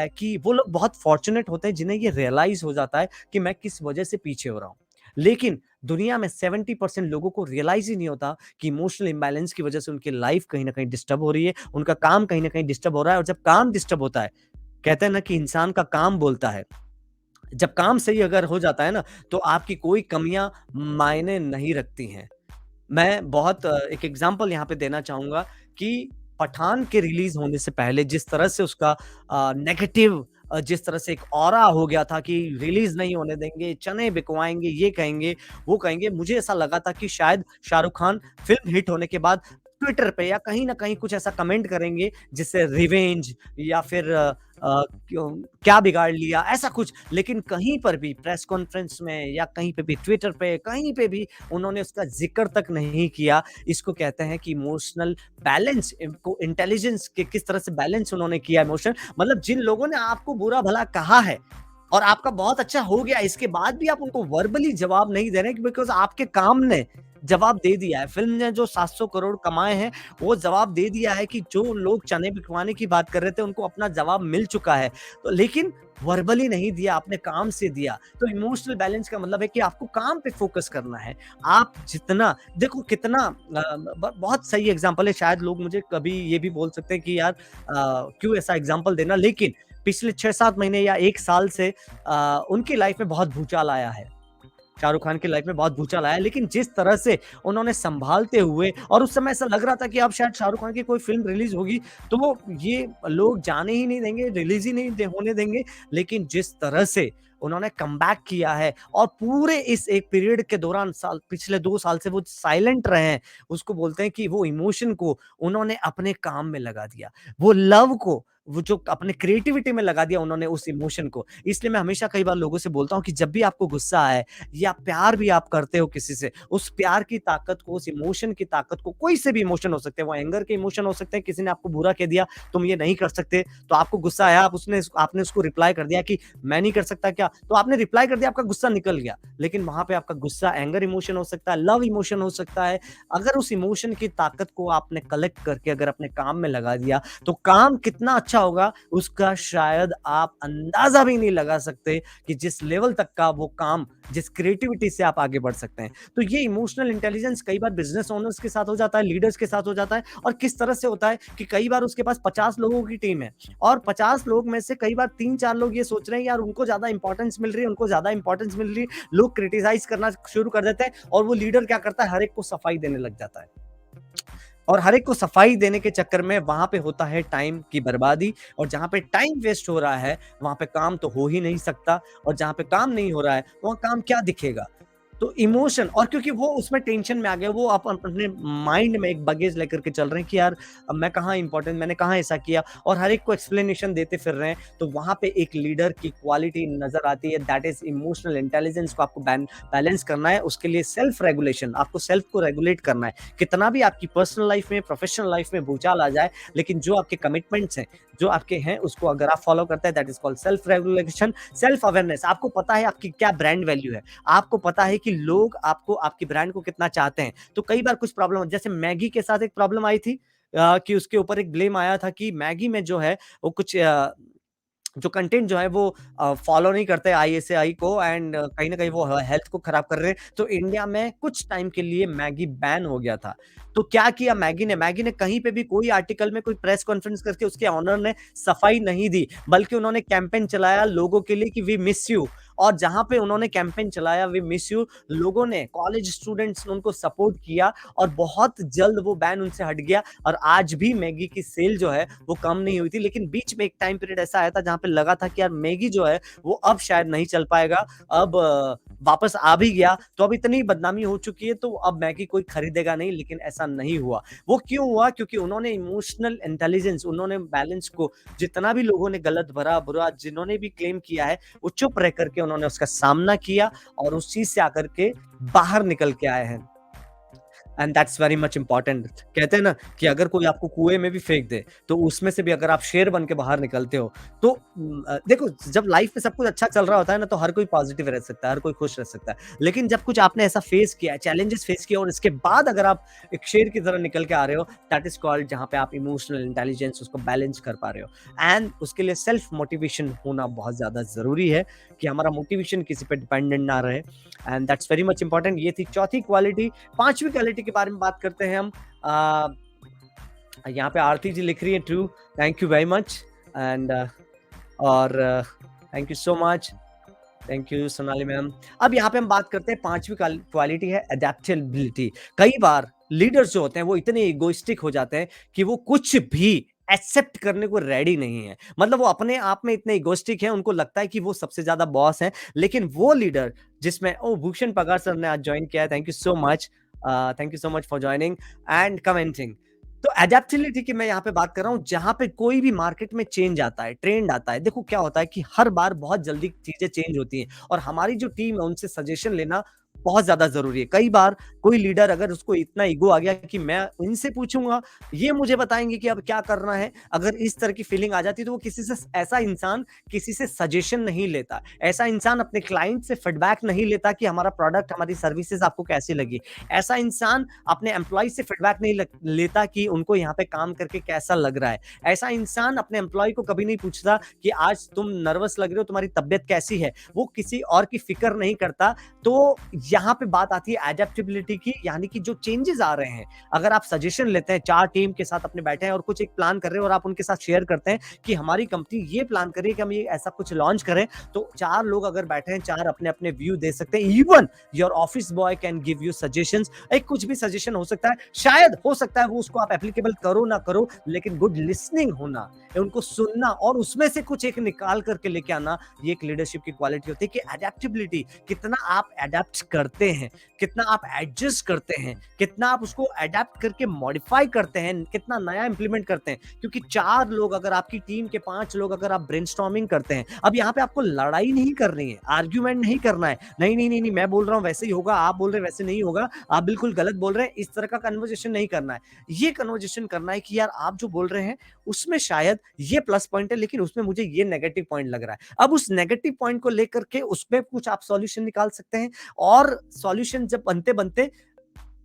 कि वो लोग बहुत फॉर्च्यूनेट होते हैं जिन्हें ये रियलाइज़ हो जाता है कि मैं किस वजह से पीछे हो रहा हूँ। लेकिन दुनिया में 70% लोगों को रियलाइज़ ही नहीं होता कि इमोशनल इम्बैलेंस की वजह से उनकी लाइफ़ कहीं न कहीं डिस्टर्ब हो रही है, उनका काम कहीं न कहीं डिस्टर्ब हो रहा है और जब काम डिस्टर्ब होता है, कहते हैं ना कि इंसान का काम बोलता है। जब काम सही अगर हो जाता है ना, तो आपकी कोई कमियाँ मायने नहीं रखती हैं। मैं बहुत एक एग्ज़ाम्पल यहाँ पे देना चाहूँगा कि पठान के रिलीज़ होने से पहले जिस तरह से उसका नेगेटिव जिस तरह से एक ऑरा हो गया था कि रिलीज़ नहीं होने देंगे, चने बिकवाएँगे, ये कहेंगे, वो कहेंगे। मुझे ऐसा लगा था कि शायद शाहरुख खान फ़िल्म हिट होने के बाद ट्विटर पे या कहीं न कहीं कुछ ऐसा कमेंट करेंगे जिससे रिवेंज या फिर क्यों क्या बिगाड़ लिया, ऐसा कुछ। लेकिन कहीं पर भी प्रेस कॉन्फ्रेंस में या कहीं पे भी ट्विटर पे, कहीं पे भी उन्होंने उसका ज़िक्र तक नहीं किया। इसको कहते हैं कि इमोशनल बैलेंस इनको इंटेलिजेंस के किस तरह से बैलेंस उन्होंने किया इमोशन मतलब जिन लोगों ने आपको बुरा-भला कहा है और आपका बहुत अच्छा हो गया, इसके बाद भी आप उनको वर्बली जवाब नहीं दे रहे हैं बिकॉज़ आपके काम ने जवाब दे दिया है। फ़िल्म ने जो 700 करोड़ कमाए हैं, वो जवाब दे दिया है कि जो लोग चने बिकवाने की बात कर रहे थे, उनको अपना जवाब मिल चुका है। तो लेकिन वर्बली नहीं दिया, आपने काम से दिया। तो इमोशनल बैलेंस का मतलब है कि आपको काम पे फ़ोकस करना है। आप जितना देखो कितना बहुत सही एग्ज़ाम्पल है, शायद लोग मुझे कभी ये भी बोल सकते हैं कि यार क्यों ऐसा एग्ज़ाम्पल देना? लेकिन पिछले 6-7 महीने या 1 साल से उनकी लाइफ़ में बहुत भूचाल आया है। शाहरुख खान की लाइफ में बहुत भूचाल आया, लेकिन जिस तरह से उन्होंने सँभालते हुए और उस समय ऐसा लग रहा था कि अब शायद शाहरुख खान की कोई फ़िल्म रिलीज़ होगी, तो वो ये लोग जाने ही नहीं देंगे, रिलीज़ ही नहीं होने देंगे। लेकिन जिस तरह से उन्होंने कमबैक किया है और पूरे इस एक पीरियड के दौरान पिछले 2 साल से वो साइलेंट रहे हैं। उसको बोलते हैं कि वो इमोशन को उन्होंने अपने काम में लगा दिया। वो लव को वो जो अपने क्रिएटिविटी में लगा दिया उन्होंने उस इमोशन को। इसलिए मैं हमेशा कई बार लोगों से बोलता हूँ कि जब भी आपको गुस्सा आए या प्यार भी आप करते हो किसी से, उस प्यार की ताकत को, उस इमोशन की ताकत को कोई से भी इमोशन हो सकते हैं, वो एंगर के इमोशन हो सकते हैं, किसी ने आपको बुरा कह दिया, तुम ये नहीं कर सकते, तो आपको गुस्सा आया, आपने उसको रिप्लाई कर दिया कि मैं नहीं कर सकता क्या? तो आपने रिप्लाई कर दिया, आपका गुस्सा निकल गया। लेकिन वहाँ पे आपका गुस्सा एंगर इमोशन हो सकता है, लव इमोशन हो सकता है। अगर उस इमोशन की ताकत को आपने कलेक्ट करके अगर अपने काम में लगा दिया, तो काम कितना अच्छा होगा, उसका शायद आप अंदाज़ा भी नहीं लगा सकते कि जिस लेवल तक का वो काम जिस क्रिएटिविटी से आप आगे बढ़ सकते हैं। तो ये इमोशनल इंटेलिजेंस कई बार बिज़नेस ओनर्स के साथ हो जाता है, लीडर्स के साथ हो जाता है और किस तरह से होता है कि कई बार उसके पास 50 लोगों की टीम है और 50 लोग में से कई बार 3-4 लोग ये सोच रहे हैं यार उनको ज़्यादा इंपॉर्टेंस मिल रही है, उनको ज़्यादा इंपॉर्टेंस मिल रही है, लोग क्रिटिसाइज़ करना शुरू कर देते हैं और वो लीडर क्या करता है, हर एक को सफाई देने लग जाता है। और हर एक को सफाई देने के चक्कर में वहाँ पे होता है टाइम की बर्बादी और जहाँ पे टाइम वेस्ट हो रहा है, वहाँ पे काम तो हो ही नहीं सकता और जहाँ पे काम नहीं हो रहा है, वहाँ काम क्या दिखेगा? तो इमोशन, और क्योंकि वो उसमें टेंशन में आ गए, वो अपने माइंड में एक बगेज लेकर के चल रहे हैं कि यार अब मैं कहाँ इंपॉर्टेंट, मैंने कहाँ ऐसा किया, और हर एक को एक्सप्लेनेशन देते फिर रहे हैं। तो वहां पे एक लीडर की क्वालिटी नजर आती है, दैट इज इमोशनल इंटेलिजेंस को आपको बैलेंस करना है। उसके लिए सेल्फ रेगुलेशन, आपको सेल्फ को रेगुलेट करना है। कितना भी आपकी पर्सनल लाइफ में, प्रोफेशनल लाइफ में भूचाल आ जाए, लेकिन जो आपके कमिटमेंट्स हैं, जो आपके हैं, उसको अगर आप फॉलो करते हैं, that is called self regulation. Self awareness, आपको पता है आपकी क्या ब्रांड वैल्यू है, आपको पता है कि लोग आपको, आपकी ब्रांड को कितना चाहते हैं। तो कई बार कुछ प्रॉब्लम, जैसे मैगी के साथ एक प्रॉब्लम आई थी, कि उसके ऊपर एक ब्लेम आया था कि मैगी में जो है वो कुछ जो कंटेंट जो है वो फॉलो नहीं करते आईएसएआई को, एंड कहीं ना कहीं वो हेल्थ को खराब कर रहे हैं। तो इंडिया में कुछ टाइम के लिए मैगी बैन हो गया था। तो क्या किया मैगी ने कहीं पे भी कोई आर्टिकल में, कोई प्रेस कॉन्फ्रेंस करके उसके ऑनर ने सफाई नहीं दी, बल्कि उन्होंने कैंपेन चलाया लोगों के लिए कि वी मिस यू। और जहां पे उन्होंने कैंपेन चलाया वी मिस यू, लोगों ने, कॉलेज स्टूडेंट्स ने उनको सपोर्ट किया, और बहुत जल्द वो बैन उनसे हट गया। और आज भी मैगी की सेल जो है वो कम नहीं हुई थी। लेकिन बीच में एक टाइम पीरियड ऐसा आया था जहां पे लगा था कि यार मैगी जो है वो अब शायद नहीं चल पाएगा, अब वापस आ भी गया तो अब इतनी बदनामी हो चुकी है तो अब मैगी कोई खरीदेगा नहीं। लेकिन ऐसा नहीं हुआ। वो क्यों हुआ? क्योंकि उन्होंने इमोशनल इंटेलिजेंस, उन्होंने बैलेंस को, जितना भी लोगों ने गलत भरा बुरा जिन्होंने भी क्लेम किया है, वो चुप रह करके उन्होंने उसका सामना किया, और उस चीज से आकर के बाहर निकल के आए हैं। And that's very much important. कहते हैं ना कि अगर कोई आपको कुएं में भी फेंक दे, तो उसमें से भी अगर आप शेर बन के बाहर निकलते हो, तो देखो, जब लाइफ में सब कुछ अच्छा चल रहा होता है ना, तो हर कोई पॉजिटिव रह सकता है, हर कोई खुश रह सकता है। लेकिन जब कुछ आपने ऐसा फेस किया है, चैलेंजेस फेस किया, और इसके बाद अगर आप एक शेर की तरह निकल के आ रहे हो, दैट इज कॉल्ड, जहां पे आप इमोशनल इंटेलिजेंस उसको बैलेंस कर पा रहे हो। एंड उसके लिए सेल्फ मोटिवेशन होना बहुत ज्यादा जरूरी है, कि हमारा मोटिवेशन किसी पे डिपेंडेंट ना रहे। And that's very much important. ये थी चौथी क्वालिटी। पांचवी क्वालिटी के बारे में बात करते हैं हम। यहाँ पे आरती जी लिख रही है true, thank you very much. And और thank you so much, thank you Sonali ma'am. अब यहाँ पे हम बात करते हैं, पांचवी क्वालिटी है एडेप्टेबिलिटी। कई बार लीडर्स जो होते हैं वो इतने इगोइस्टिक हो जाते हैं कि वो कुछ भी एक्सेप्ट करने को रेडी नहीं है। मतलब वो अपने आप में इतने इगोइस्टिक हैं, उनको लगता है कि वो सबसे ज्यादा बॉस हैं। लेकिन वो लीडर जिसमें, ओ भूषण पगार सर ने आज ज्वाइन किया है, thank you so much, thank you so much for joining and commenting. तो एडेप्टिबिलिटी की मैं यहाँ पे बात कर रहा हूँ, जहां पे कोई भी मार्केट में चेंज आता है, ट्रेंड आता है। देखो क्या होता है कि हर बार बहुत जल्दी चीजें चेंज होती हैं, और हमारी जो टीम है उनसे सजेशन लेना बहुत ज्यादा जरूरी है। कई बार कोई लीडर, अगर उसको इतना ईगो आ गया कि मैं इनसे पूछूंगा, ये मुझे बताएंगे कि अब क्या करना है, अगर इस तरह की फीलिंग आ जाती है, तो वो किसी से, ऐसा इंसान किसी से सजेशन नहीं लेता। ऐसा इंसान अपने क्लाइंट से फीडबैक नहीं लेता कि हमारा प्रोडक्ट, हमारी सर्विसेज आपको कैसी लगी। ऐसा इंसान अपने एम्प्लॉय से फीडबैक नहीं लेता कि उनको यहाँ पे काम करके कैसा लग रहा है। ऐसा इंसान अपने एम्प्लॉय को कभी नहीं पूछता कि आज तुम नर्वस लग रहे हो, तुम्हारी तबियत कैसी है। वो किसी और की फिक्र नहीं करता। तो यहाँ पे बात आती है एडेप्टेबिलिटी की, यानी कि जो चेंजेस आ रहे हैं, अगर आप सजेशन लेते हैं, चार टीम के साथ अपने बैठे हैं और कुछ एक प्लान कर रहे हैं, और आप उनके साथ शेयर करते हैं कि हमारी कंपनी ये प्लान कर रही है कि हम ये ऐसा कुछ लॉन्च करें, तो चार लोग अगर बैठे हैं, चार अपने अपने व्यू दे सकते हैं। Even your office boy can give you suggestions. एक कुछ भी सजेशन हो सकता है, शायद हो सकता है वो उसको आप एप्लीकेबल करो ना करो, लेकिन गुड लिसनिंग होना, उनको सुनना और उसमें से कुछ एक निकाल करके लेके आना, ये एक लीडरशिप की क्वालिटी होती है। कि एडेप्टेबिलिटी, कितना आप एडेप्ट करते हैं, कितना आप एडजस्ट करते हैं, कितना आप उसको एडेप्ट करके मॉडिफाई करते हैं, कितना नया इंप्लीमेंट करते हैं। क्योंकि चार लोग, अगर आपकी टीम के 5 लोग अगर आप ब्रेनस्टॉर्मिंग करते हैं, अब यहाँ पे आपको लड़ाई नहीं करनी है, आर्ग्यूमेंट नहीं करना है, नहीं नहीं नहीं नहीं, मैं बोल रहा हूँ वैसे ही होगा, आप बोल रहे हैं वैसे नहीं होगा, आप बिल्कुल गलत बोल रहे हैं, इस तरह का कन्वर्जेशन नहीं करना है। ये कन्वर्जेशन करना है कि यार आप जो बोल रहे हैं उसमें शायद ये प्लस पॉइंट है, लेकिन उसमें मुझे ये नेगेटिव पॉइंट लग रहा है। अब उस नेगेटिव पॉइंट को लेकर के उसमें कुछ आप सॉल्यूशन निकाल सकते हैं। और सॉल्यूशन जब बनते बनते,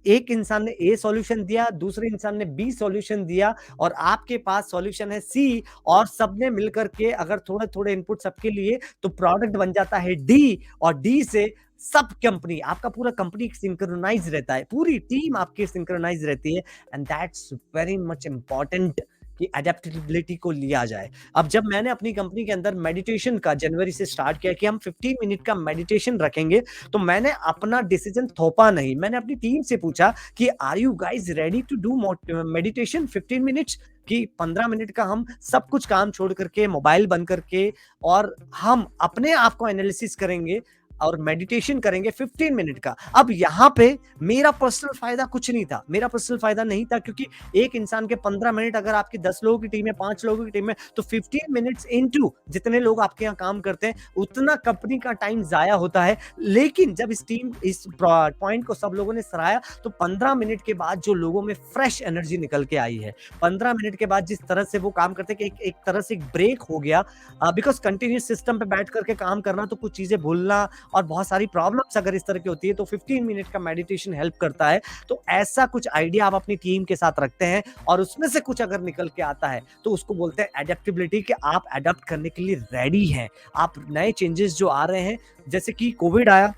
एक इंसान ने ए सॉल्यूशन दिया, दूसरे इंसान ने बी सॉल्यूशन दिया, और आपके पास सॉल्यूशन है सी, और सबने मिलकर के अगर थोड़े थोड़े इनपुट सबके लिए, तो प्रोडक्ट बन जाता है डी, और डी से सब कंपनी, आपका पूरा कंपनी सिंक्रोनाइज रहता है, पूरी टीम आपकी सिंक्रोनाइज रहती है। And that's very much important कि एडेप्टेबिलिटी को लिया जाए। अब जब मैंने अपनी कंपनी के अंदर मेडिटेशन का जनवरी से स्टार्ट किया कि हम 15 मिनट का मेडिटेशन रखेंगे, तो मैंने अपना डिसीजन थोपा नहीं, मैंने अपनी टीम से पूछा कि are you guys ready to do meditation 15 minutes, कि 15 मिनट का हम सब कुछ काम छोड़ करके, मोबाइल बंद करके, और हम अपने आप को एनालिसिस करेंगे, और मेडिटेशन करेंगे 15 मिनट का। अब यहाँ पे मेरा पर्सनल फ़ायदा कुछ नहीं था, मेरा पर्सनल फ़ायदा नहीं था, क्योंकि एक इंसान के 15 मिनट, अगर आपकी 10 लोगों की टीम है, 5 लोगों की टीम है, तो 15 मिनट्स इंटू जितने लोग आपके यहाँ काम करते हैं, उतना कंपनी का टाइम ज़ाया होता है। लेकिन जब इस पॉइंट को सब लोगों ने सराहा, तो 15 मिनट के बाद जो लोगों में फ्रेश एनर्जी निकल के आई है, 15 मिनट के बाद जिस तरह से वो काम करते हैं कि एक तरह से एक ब्रेक हो गया, बिकॉज़ कंटीन्यूअस सिस्टम पे बैठ कर के काम करना, तो कुछ चीज़ें भूलना और बहुत सारी प्रॉब्लम्स अगर इस तरह की होती है, तो 15 मिनट का मेडिटेशन हेल्प करता है। तो ऐसा कुछ आइडिया आप अपनी टीम के साथ रखते हैं और उसमें से कुछ अगर निकल के आता है, तो उसको बोलते हैं एडेप्टेबिलिटी, कि आप एडप्ट करने के लिए रेडी हैं। आप नए चेंजेस जो आ रहे हैं, जैसे कि कोविड आया,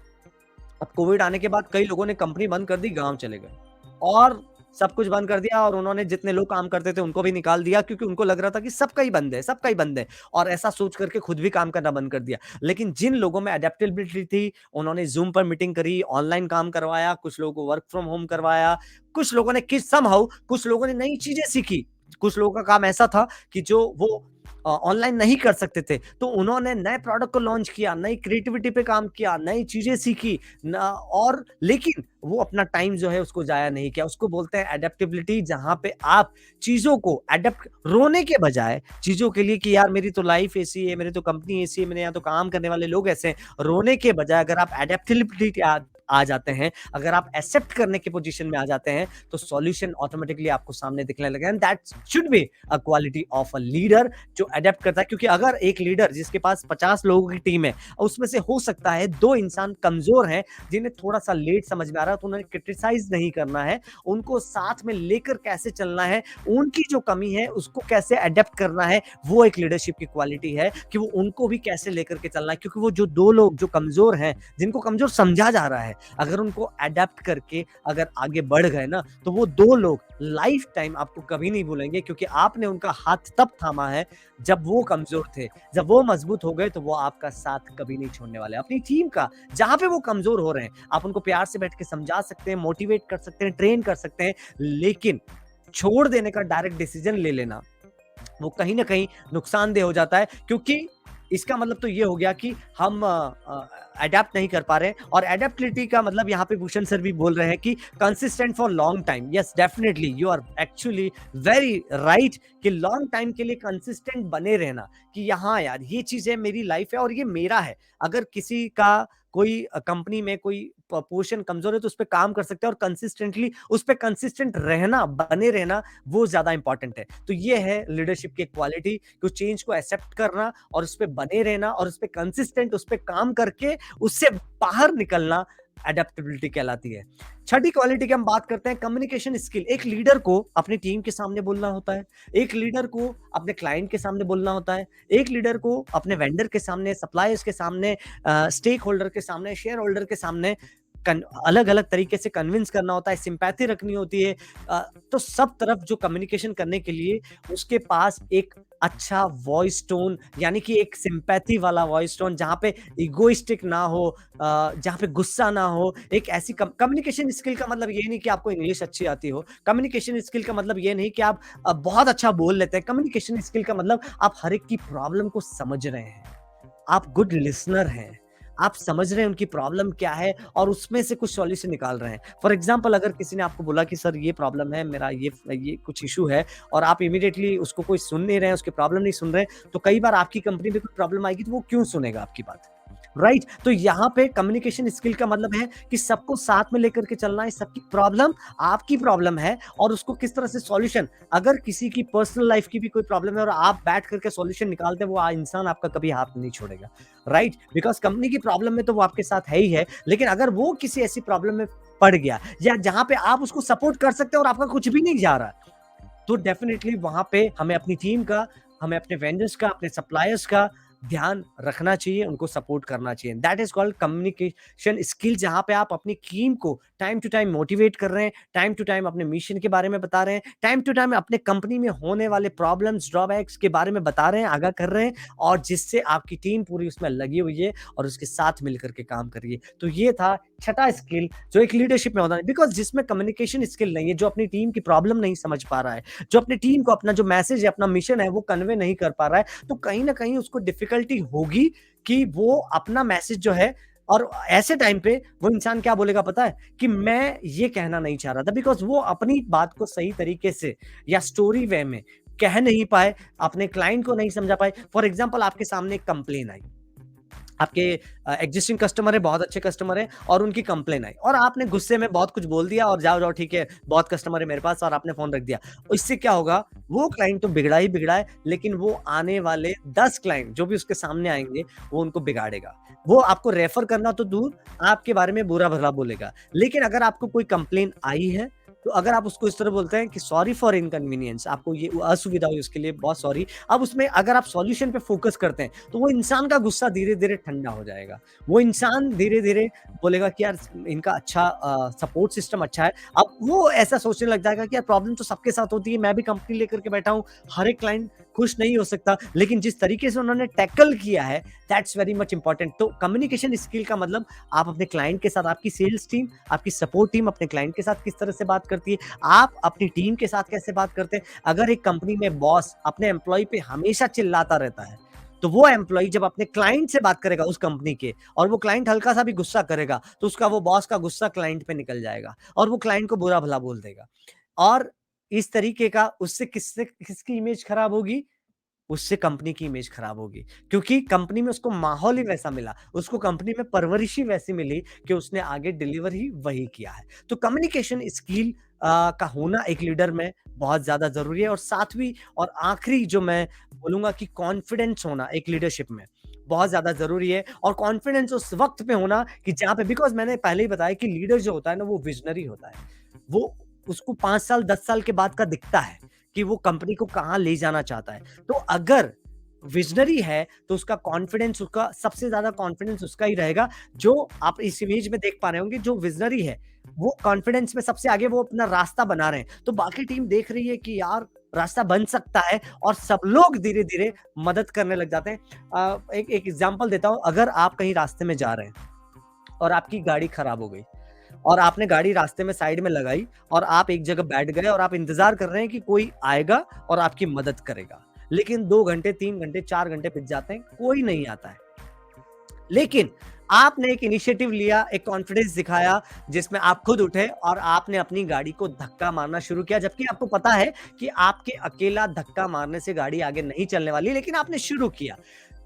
अब कोविड आने के बाद कई लोगों ने कंपनी बंद कर दी, गाँव चले गए और सब कुछ बंद कर दिया, और उन्होंने जितने लोग काम करते थे उनको भी निकाल दिया, क्योंकि उनको लग रहा था कि सबका ही बंद है, सबका ही बंद है, और ऐसा सोच करके खुद भी काम करना बंद कर दिया। लेकिन जिन लोगों में एडेप्टेबिलिटी थी, उन्होंने ज़ूम पर मीटिंग करी, ऑनलाइन काम करवाया, कुछ लोगों को वर्क फ्रॉम होम करवाया, कुछ लोगों ने समहाउ कुछ लोगों ने नई चीज़ें सीखी। कुछ लोगों का काम ऐसा था कि जो वो ऑनलाइन नहीं कर सकते थे, तो उन्होंने नए प्रोडक्ट को लॉन्च किया, नई क्रिएटिविटी पे काम किया, नई चीज़ें सीखी न, और लेकिन वो अपना टाइम जो है उसको ज़ाया नहीं किया। उसको बोलते हैं एडेप्टेबिलिटी, जहाँ पे आप चीज़ों को एडप्ट, रोने के बजाय चीज़ों के लिए कि यार मेरी तो लाइफ ऐसी है, मेरी तो कंपनी ऐसी है, मेरे यहाँ तो काम करने वाले लोग ऐसे हैं। रोने के बजाय अगर आप एडेप्टेबिलिटी आ जाते हैं, अगर आप एक्सेप्ट करने की पोजीशन में आ जाते हैं, तो सॉल्यूशन ऑटोमेटिकली आपको सामने दिखने लगेगा। And that should be a quality of a leader, जो अडेप्ट करता है। क्योंकि अगर एक लीडर जिसके पास 50 लोगों की टीम है, उसमें से हो सकता है 2 इंसान कमज़ोर हैं, जिन्हें थोड़ा-सा लेट समझ में आ रहा है, तो उन्हें क्रिटिसाइज़ नहीं करना है, उनको साथ में लेकर कैसे चलना है, उनकी जो कमी है उसको कैसे अडेप्ट करना है, वो एक लीडरशिप की क्वालिटी है, कि वो उनको भी कैसे लेकर के चलना है। क्योंकि वो जो 2 लोग जो कमज़ोर हैं, जिनको कमज़ोर समझा जा रहा है, अगर उनको अडेप्ट करके अगर आगे बढ़ गए ना, तो वो 2 लोग लाइफ टाइम आपको कभी नहीं भूलेंगे, क्योंकि आपने उनका हाथ तब थामा है जब वो कमज़ोर थे। जब वो मज़बूत हो गए, तो वो आपका साथ कभी नहीं छोड़ने वाले। अपनी टीम का जहाँ पे वो कमज़ोर हो रहे हैं, आप उनको प्यार से बैठ के समझा सकते हैं, मोटिवेट कर सकते हैं, ट्रेन कर सकते हैं, लेकिन छोड़ देने का डायरेक्ट डिसीजन ले लेना, वो कहीं न कहीं नुकसानदेह हो जाता है। क्योंकि इसका मतलब तो ये हो गया कि हम अडैप्ट नहीं कर पा रहे हैं, और एडेप्टिबिलिटी का मतलब यहाँ पे भूषण सर भी बोल रहे हैं कि consistent for long time. Yes, definitely you are actually very right, कि लॉन्ग टाइम के लिए कंसिस्टेंट बने रहना, कि हाँ यार, ये चीज़ है, मेरी लाइफ है और ये मेरा है। अगर किसी का कोई कंपनी में कोई पोर्शन कमज़ोर है, तो उस पे काम कर सकते हैं, और कंसिस्टेंटली उस पे कंसिस्टेंट रहना, बने रहना, वो ज़्यादा इंपॉर्टेंट है। तो ये है लीडरशिप की क्वालिटी, कि उस चेंज को एक्सेप्ट करना और उस पे बने रहना, और उस पे कंसिस्टेंट उस पे काम करके उससे बाहर निकलना, एडेप्टेबिलिटी कहलाती है। छठी क्वालिटी की हम बात करते हैं, कम्युनिकेशन स्किल। एक लीडर को अपनी टीम के सामने बोलना होता है, एक लीडर को अपने क्लाइंट के सामने बोलना होता है, एक लीडर को अपने वेंडर के सामने, सप्लायर्स के सामने, स्टेक होल्डर के सामने, शेयर होल्डर के सामने अलग-अलग तरीके से कन्विंस करना होता है, सिंपैथी रखनी होती है। तो सब तरफ जो कम्युनिकेशन करने के लिए उसके पास एक अच्छा वॉइस टोन, यानी कि एक सिंपैथी वाला वॉइस टोन, जहाँ पे इगोइस्टिक ना हो, जहाँ पे गुस्सा ना हो। एक ऐसी कम्युनिकेशन स्किल का मतलब ये नहीं कि आपको इंग्लिश अच्छी आती हो। कम्युनिकेशन स्किल का मतलब ये नहीं कि आप बहुत अच्छा बोल लेते हैं। कम्युनिकेशन स्किल का मतलब आप हर एक की प्रॉब्लम को समझ रहे हैं। आप गुड लिसनर हैं। आप समझ रहे हैं उनकी प्रॉब्लम क्या है, और उसमें से कुछ सॉल्यूशन निकाल रहे हैं। फॉर एग्ज़ाम्पल, अगर किसी ने आपको बोला कि सर ये प्रॉब्लम है, मेरा ये कुछ इश्यू है, और आप इमीडिएटली उसको कोई सुन नहीं रहे हैं, उसकी प्रॉब्लम नहीं सुन रहे हैं, तो कई बार आपकी कंपनी में कोई प्रॉब्लम आएगी, तो वो क्यों सुनेगा आपकी बात? राइट? तो यहाँ पे कम्युनिकेशन स्किल का मतलब है कि सबको साथ में लेकर के चलना है, सबकी प्रॉब्लम आपकी प्रॉब्लम है, और उसको किस तरह से सॉल्यूशन, अगर किसी की पर्सनल लाइफ की भी कोई प्रॉब्लम है और आप बैठ करके सॉल्यूशन निकालते हैं, वो इंसान आपका कभी हाथ नहीं छोड़ेगा। राइट? बिकॉज़ कंपनी की प्रॉब्लम में तो वो आपके साथ है ही है, लेकिन अगर वो किसी ऐसी प्रॉब्लम में पड़ गया, या जहाँ पे आप उसको सपोर्ट कर सकते हैं और आपका कुछ भी नहीं जा रहा, तो डेफिनिटली वहाँ पे हमें अपनी टीम का, हमें अपने वेंडर्स का, अपने सप्लायर्स का ध्यान रखना चाहिए, उनको सपोर्ट करना चाहिए। That is called communication skill, जहाँ पे आप अपनी टीम को टाइम टू टाइम मोटिवेट कर रहे हैं, टाइम टू टाइम अपने मिशन के बारे में बता रहे हैं, टाइम टू टाइम अपने कंपनी में होने वाले प्रॉब्लम्स, ड्रॉबैक्स के बारे में बता रहे हैं, आगाह कर रहे हैं, और जिससे आपकी टीम पूरी उसमें लगी हुई है और उसके साथ मिलकर के काम कर रही है। तो ये था छठा स्किल, जो एक लीडरशिप में होता है, बिकॉज़ जिसमें कम्युनिकेशन स्किल नहीं है, जो अपनी टीम की प्रॉब्लम नहीं समझ पा रहा है, जो अपनी टीम को अपना जो मैसेज है, अपना मिशन है, वो कन्वे नहीं कर पा रहा है, तो कहीं न कहीं उसको डिफ़िकल्टी होगी कि वो अपना मैसेज जो है और ऐसे टाइम पे वो इंसान क्या बोलेगा पता है? कि मैं ये कहना नहीं चाह रहा था, बिकॉज़ वो अपनी बात को सही तरीके से या स्टोरी वे में कह नहीं पाए, अपने क्लाइंट को नहीं समझा पाए। फॉर एग्ज़ाम्पल आपके सामने एक कंप्लेन आई। आपके एग्जिस्टिंग कस्टमर है, बहुत अच्छे कस्टमर हैं और उनकी कंप्लेन आई और आपने गुस्से में बहुत कुछ बोल दिया और जाओ, जाओ ठीक है, बहुत कस्टमर है मेरे पास और आपने फ़ोन रख दिया। इससे क्या होगा, वो क्लाइंट तो बिगड़ा ही बिगड़ा है, लेकिन वो आने वाले 10 क्लाइंट जो भी उसके सामने आएँगे, वो उनको बिगाड़ेगा। वो आपको रेफर करना तो दूर, आपके बारे में बुरा-भला बोलेगा। लेकिन अगर आपको कोई कंप्लेन आई है, तो अगर आप उसको इस तरह बोलते हैं कि सॉरी फॉर इनकन्वीनियंस, आपको ये असुविधा हुई उसके लिए बहुत सॉरी। अब उसमें अगर आप सॉल्यूशन पे फ़ोकस करते हैं, तो वो इंसान का गुस्सा धीरे-धीरे ठंडा हो जाएगा। वो इंसान धीरे-धीरे बोलेगा कि यार इनका अच्छा सपोर्ट सिस्टम अच्छा है। अब वो ऐसा सोचने लग जाएगा कि यार प्रॉब्लम तो सबके साथ होती है, मैं भी कंपनी लेकर के बैठा हूँ, हर एक क्लाइंट खुश नहीं हो सकता। लेकिन जिस तरीके से उन्होंने टैकल किया है, दैट्स वेरी मच इम्पोर्टेंट। तो कम्युनिकेशन स्किल का मतलब आप अपने क्लाइंट के साथ, आपकी सेल्स टीम, आपकी सपोर्ट टीम अपने क्लाइंट के साथ किस तरह से बात करती है, आप अपनी टीम के साथ कैसे बात करते हैं। अगर एक कंपनी में बॉस अपने एम्प्लॉय पे हमेशा चिल्लाता रहता है, तो वो एम्प्लॉयी जब अपने क्लाइंट से बात करेगा उस कंपनी के और वो क्लाइंट हल्का सा भी गुस्सा करेगा, तो उसका वो बॉस का गुस्सा क्लाइंट पे निकल जाएगा और वो क्लाइंट को बुरा भला बोल देगा। और इस तरीके का उससे किसकी इमेज खराब होगी? उससे कंपनी की इमेज खराब होगी। क्योंकि कंपनी में उसको माहौल ही वैसा मिला, उसको कंपनी में परवरिश ही वैसी मिली कि उसने आगे डिलीवर ही वही किया है। तो कम्युनिकेशन स्किल का होना एक लीडर में बहुत ज़्यादा ज़रूरी है और 7वीं और आखिरी जो मैं बोलूँगा कि कॉन्फिडेंस होना एक लीडरशिप में बहुत ज़्यादा ज़रूरी है और कॉन्फिडेंस उस वक़्त पे होना कि जहाँ पे बिकॉज़ मैंने पहले ही बताया कि लीडर जो होता है ना वो विज़नरी होता है। वो उसको 5 साल 10 साल के बाद का दिखता है कि वो कंपनी को कहाँ ले जाना चाहता है। तो अगर विज़नरी है, तो उसका कॉन्फिडेंस उसका सबसे ज़्यादा कॉन्फिडेंस उसका ही रहेगा, जो आप इस इमेज में देख पा रहे होंगे, जो विज़नरी है, वो कॉन्फिडेंस में सबसे आगे वो अपना रास्ता बना रहे हैं। तो बाकी टीम देख रही है कि यार रास्ता बन सकता है और सब लोग धीरे-धीरे मदद करने लग जाते हैं। एक एक एग्ज़ाम्पल देता हूँ, अगर आप कहीं रास्ते में जा रहे हैं और आपकी गाड़ी खराब हो गई और आपने गाड़ी रास्ते में साइड में लगाई और आप एक जगह बैठ गए और आप इंतज़ार कर रहे हैं कि कोई आएगा और आपकी मदद करेगा। लेकिन 2 घंटे, 3 घंटे, 4 घंटे बीत जाते हैं, कोई नहीं आता है। लेकिन आपने एक इनिशिएटिव लिया, एक कॉन्फिडेंस दिखाया जिसमें आप खुद उठे और आपने अपनी गाड़ी को धक्का मारना शुरू किया, जबकि आपको पता है कि आपके अकेला धक्का मारने से गाड़ी आगे नहीं चलने वाली, लेकिन आपने शुरू किया।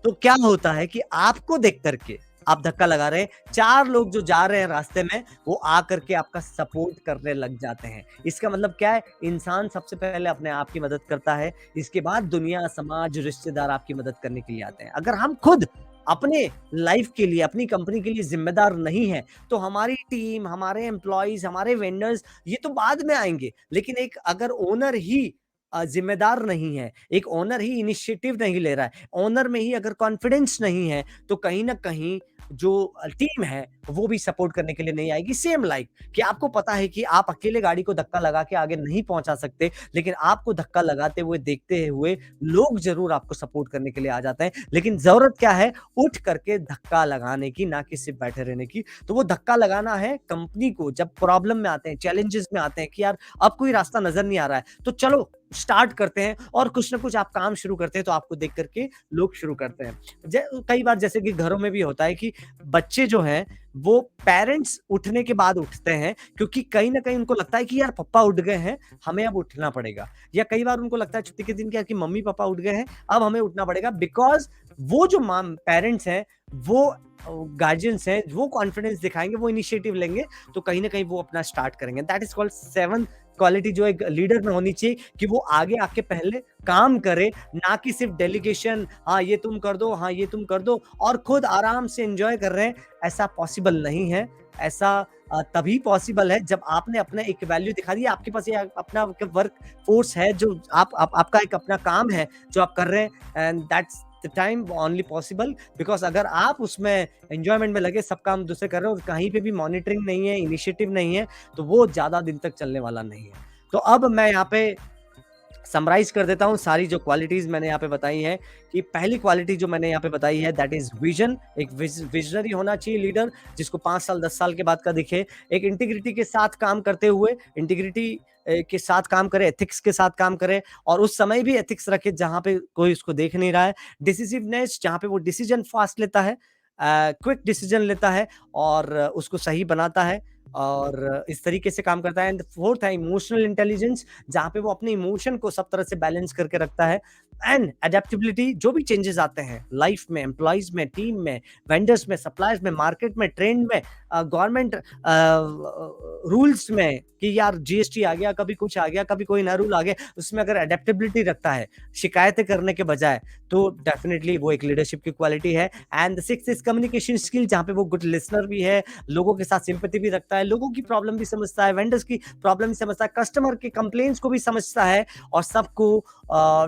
तो क्या होता है कि आपको देख कर के आप धक्का लगा रहे हैं, 4 लोग जो जा रहे हैं रास्ते में, वो आकर के आपका सपोर्ट करने लग जाते हैं। इसका मतलब क्या है? इंसान सबसे पहले अपने आप की मदद करता है, इसके बाद दुनिया, समाज, रिश्तेदार आपकी मदद करने के लिए आते हैं। अगर हम खुद अपने लाइफ के लिए, अपनी कंपनी के लिए ज़िम्मेदार नहीं हैं, तो हमारी टीम, हमारे एम्प्लॉइज़, हमारे वेंडर्स ये तो बाद में आएँगे। लेकिन एक अगर ओनर ही ज़िम्मेदार नहीं है, एक ओनर ही इनिशिएटिव नहीं ले रहा है, ओनर में ही अगर कॉन्फिडेंस नहीं है, तो कहीं न कहीं जो टीम है, वो भी सपोर्ट करने के लिए नहीं आएगी। सेम लाइक कि आपको पता है कि आप अकेले गाड़ी को धक्का लगा के आगे नहीं पहुँचा सकते, लेकिन आपको धक्का लगाते हुए, देखते हुए लोग ज़रूर आपको सपोर्ट करने के लिए आ जाते हैं। लेकिन ज़रूरत क्या है? उठ करके धक्का लगाने की, ना कि सिर्फ़ बैठे रहने की। तो वो धक्का लगाना है कंपनी को जब प्रॉब्लम में आते हैं, चैलेंजेस में आते हैं कि यार अब कोई रास्ता नज़र नहीं आ रहा है, तो चलो स्टार्ट करते हैं और कुछ ना कुछ आप काम शुरू करते हैं, तो आपको देख कर के लोग शुरू करते हैं। कई बार जैसे कि घरों में भी होता है कि बच्चे जो हैं वो पेरेंट्स उठने के बाद उठते हैं क्योंकि कहीं न कहीं उनको लगता है कि यार पापा उठ गए हैं, हमें अब उठना पड़ेगा। या कई बार उनको लगता है छुट्टी के दिन क्या कि मम्मी-पापा उठ गए हैं, अब हमें उठना पड़ेगा बिकॉज़ वो जो पेरेंट्स हैं, वो गार्डियंस हैं, वो कॉन्फिडेंस दिखाएँगे, वो इनिशिएटिव लेंगे, तो कहीं न कहीं वो अपना स्टार्ट करेंगे। That is called 7th quality जो एक लीडर में होनी चाहिए कि वो आगे आके पहले काम करे, ना कि सिर्फ डेलीगेशन, हाँ, ये तुम कर दो, हाँ, ये तुम कर दो और खुद आराम से एन्जॉय कर रहे हैं, ऐसा पॉसिबल नहीं है। ऐसा तभी पॉसिबल है जब आपने अपना एक वैल्यू दिखा दी, आपके पास ये अपना वर्क फोर्स है जो आपका एक अपना काम है जो आप कर रहे हैं and that's the time only possible because अगर आप उसमें एन्जॉयमेंट में लगे, सब काम दूसरे कर रहे हो और कहीं पे भी मॉनिटरिंग नहीं है, इनिशिएटिव नहीं है, तो वो ज़्यादा दिन तक चलने वाला नहीं है। तो अब मैं यहाँ पे समराइज़ कर देता हूँ सारी जो क्वालिटीज़ मैंने यहाँ पे बताई हैं कि पहली क्वालिटी जो मैंने यहाँ पे बताई है दैट इज़ विज़न। एक विज़नरी होना चाहिए लीडर जिसको 5 साल 10 साल के बाद का दिखे। एक इंटीग्रिटी के साथ काम करते हुए इंटीग्रिटी के साथ काम करे, एथिक्स के साथ काम करे और उस समय भी एथिक्स रखे जहाँ पे कोई उसको देख नहीं रहा है। डिसिसिवनेस जहाँ पे वो डिसीज़न फ़ास्ट लेता है। क्विक डिसीजन लेता है और उसको सही बनाता है और इस तरीके से काम करता है। एंड फोर्थ है इमोशनल इंटेलिजेंस, जहाँ पे वो अपने इमोशन को सब तरह से बैलेंस करके रखता है। एंड एडेप्टेबिलिटी, जो भी चेंजेस आते हैं लाइफ में, एम्प्लॉइज में, टीम में, वेंडर्स में, सप्लायर्स में, मार्केट में, ट्रेंड में, गवर्नमेंट रूल्स में, कि यार जीएसटी आ गया, कभी कुछ आ गया, कभी कोई नया रूल आ गया, उसमें अगर एडेप्टेबिलिटी रखता है शिकायतें करने के बजाय, तो डेफिनेटली वो एक लीडरशिप की क्वालिटी है। And the sixth is communication skill, जहाँ पे वो गुड लिसनर भी है, लोगों के साथ सिंपैथी भी रखता है, लोगों की प्रॉब्लम भी समझता है, वेंडर्स की प्रॉब्लम भी समझता है, कस्टमर के कंप्लेंट्स को भी समझता है और सबको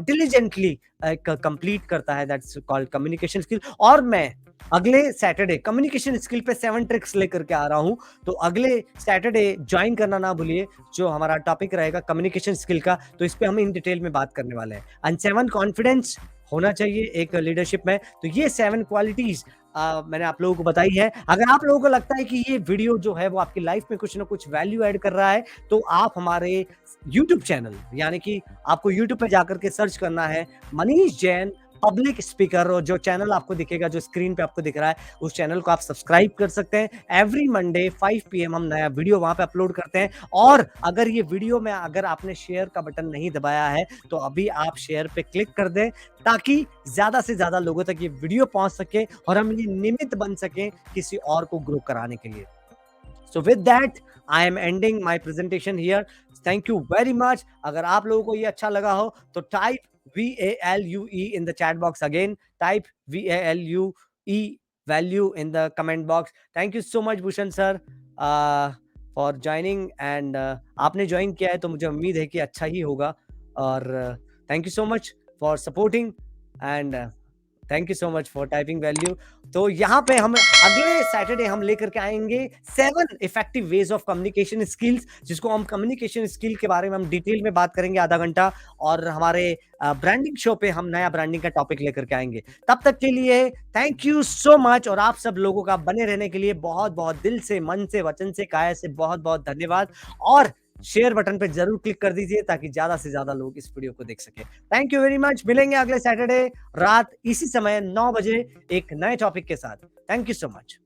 डिलीजेंटली कंप्लीट करता है। That's called communication skill. और मैं अगले सैटरडे कम्युनिकेशन स्किल पे 7 ट्रिक्स लेकर के आ रहा हूं, तो अगले सैटरडे ज्वाइन करना ना भूलिए, जो हमारा टॉपिक रहेगा कम्युनिकेशन स्किल का, तो इस पे हम इन डिटेल में बात करने वाले हैं। एंड 7 कॉन्फिडेंस होना चाहिए एक लीडरशिप में। तो ये 7 क्वालिटीज मैंने आप लोगों को बताई है। अगर आप लोगों को लगता है कि ये वीडियो जो है वो आपकी लाइफ में कुछ ना कुछ वैल्यू ऐड कर रहा है, तो आप हमारे यूट्यूब चैनल, यानी कि आपको यूट्यूब पे जाकर के सर्च करना है मनीष जैन पब्लिक स्पीकर, और जो चैनल आपको दिखेगा, जो स्क्रीन पे आपको दिख रहा है, उस चैनल को आप सब्सक्राइब कर सकते हैं। एवरी मंडे 5 PM हम नया वीडियो वहां पे अपलोड करते हैं। और अगर ये वीडियो में अगर आपने शेयर का बटन नहीं दबाया है, तो अभी आप शेयर पे क्लिक कर दें, ताकि ज्यादा से ज्यादा लोगों तक ये वीडियो पहुंच सके और हम ये निमित्त बन सके किसी और को ग्रो कराने के लिए। So with that, I am ending my presentation here. Thank you very much. अगर आप लोगों को ये अच्छा लगा हो, तो type VALUE in the chat box again. Type VALUE value in the comment box. Thank you so much, Bhushan sir, for joining. And आपने join किया है, तो मुझे उम्मीद है कि अच्छा ही होगा। और thank you so much for supporting and thank you so much for typing value. तो यहाँ पे हम अगले सैटरडे हम लेकर के आएंगे 7 effective ways of communication skills, जिसको हम कम्युनिकेशन स्किल के बारे में हम डिटेल में बात करेंगे आधा घंटा। और हमारे ब्रांडिंग शो पे हम नया ब्रांडिंग का टॉपिक लेकर के आएंगे। तब तक के लिए थैंक यू सो मच, और आप सब लोगों का बने रहने के लिए बहुत बहुत दिल से, मन से, वचन से, काया से बहुत बहुत धन्यवाद। और शेयर बटन पे जरूर क्लिक कर दीजिए, ताकि ज्यादा से ज्यादा लोग इस वीडियो को देख सके। Thank you very much. मिलेंगे अगले सैटरडे रात इसी समय 9 बजे एक नए टॉपिक के साथ। Thank you so much.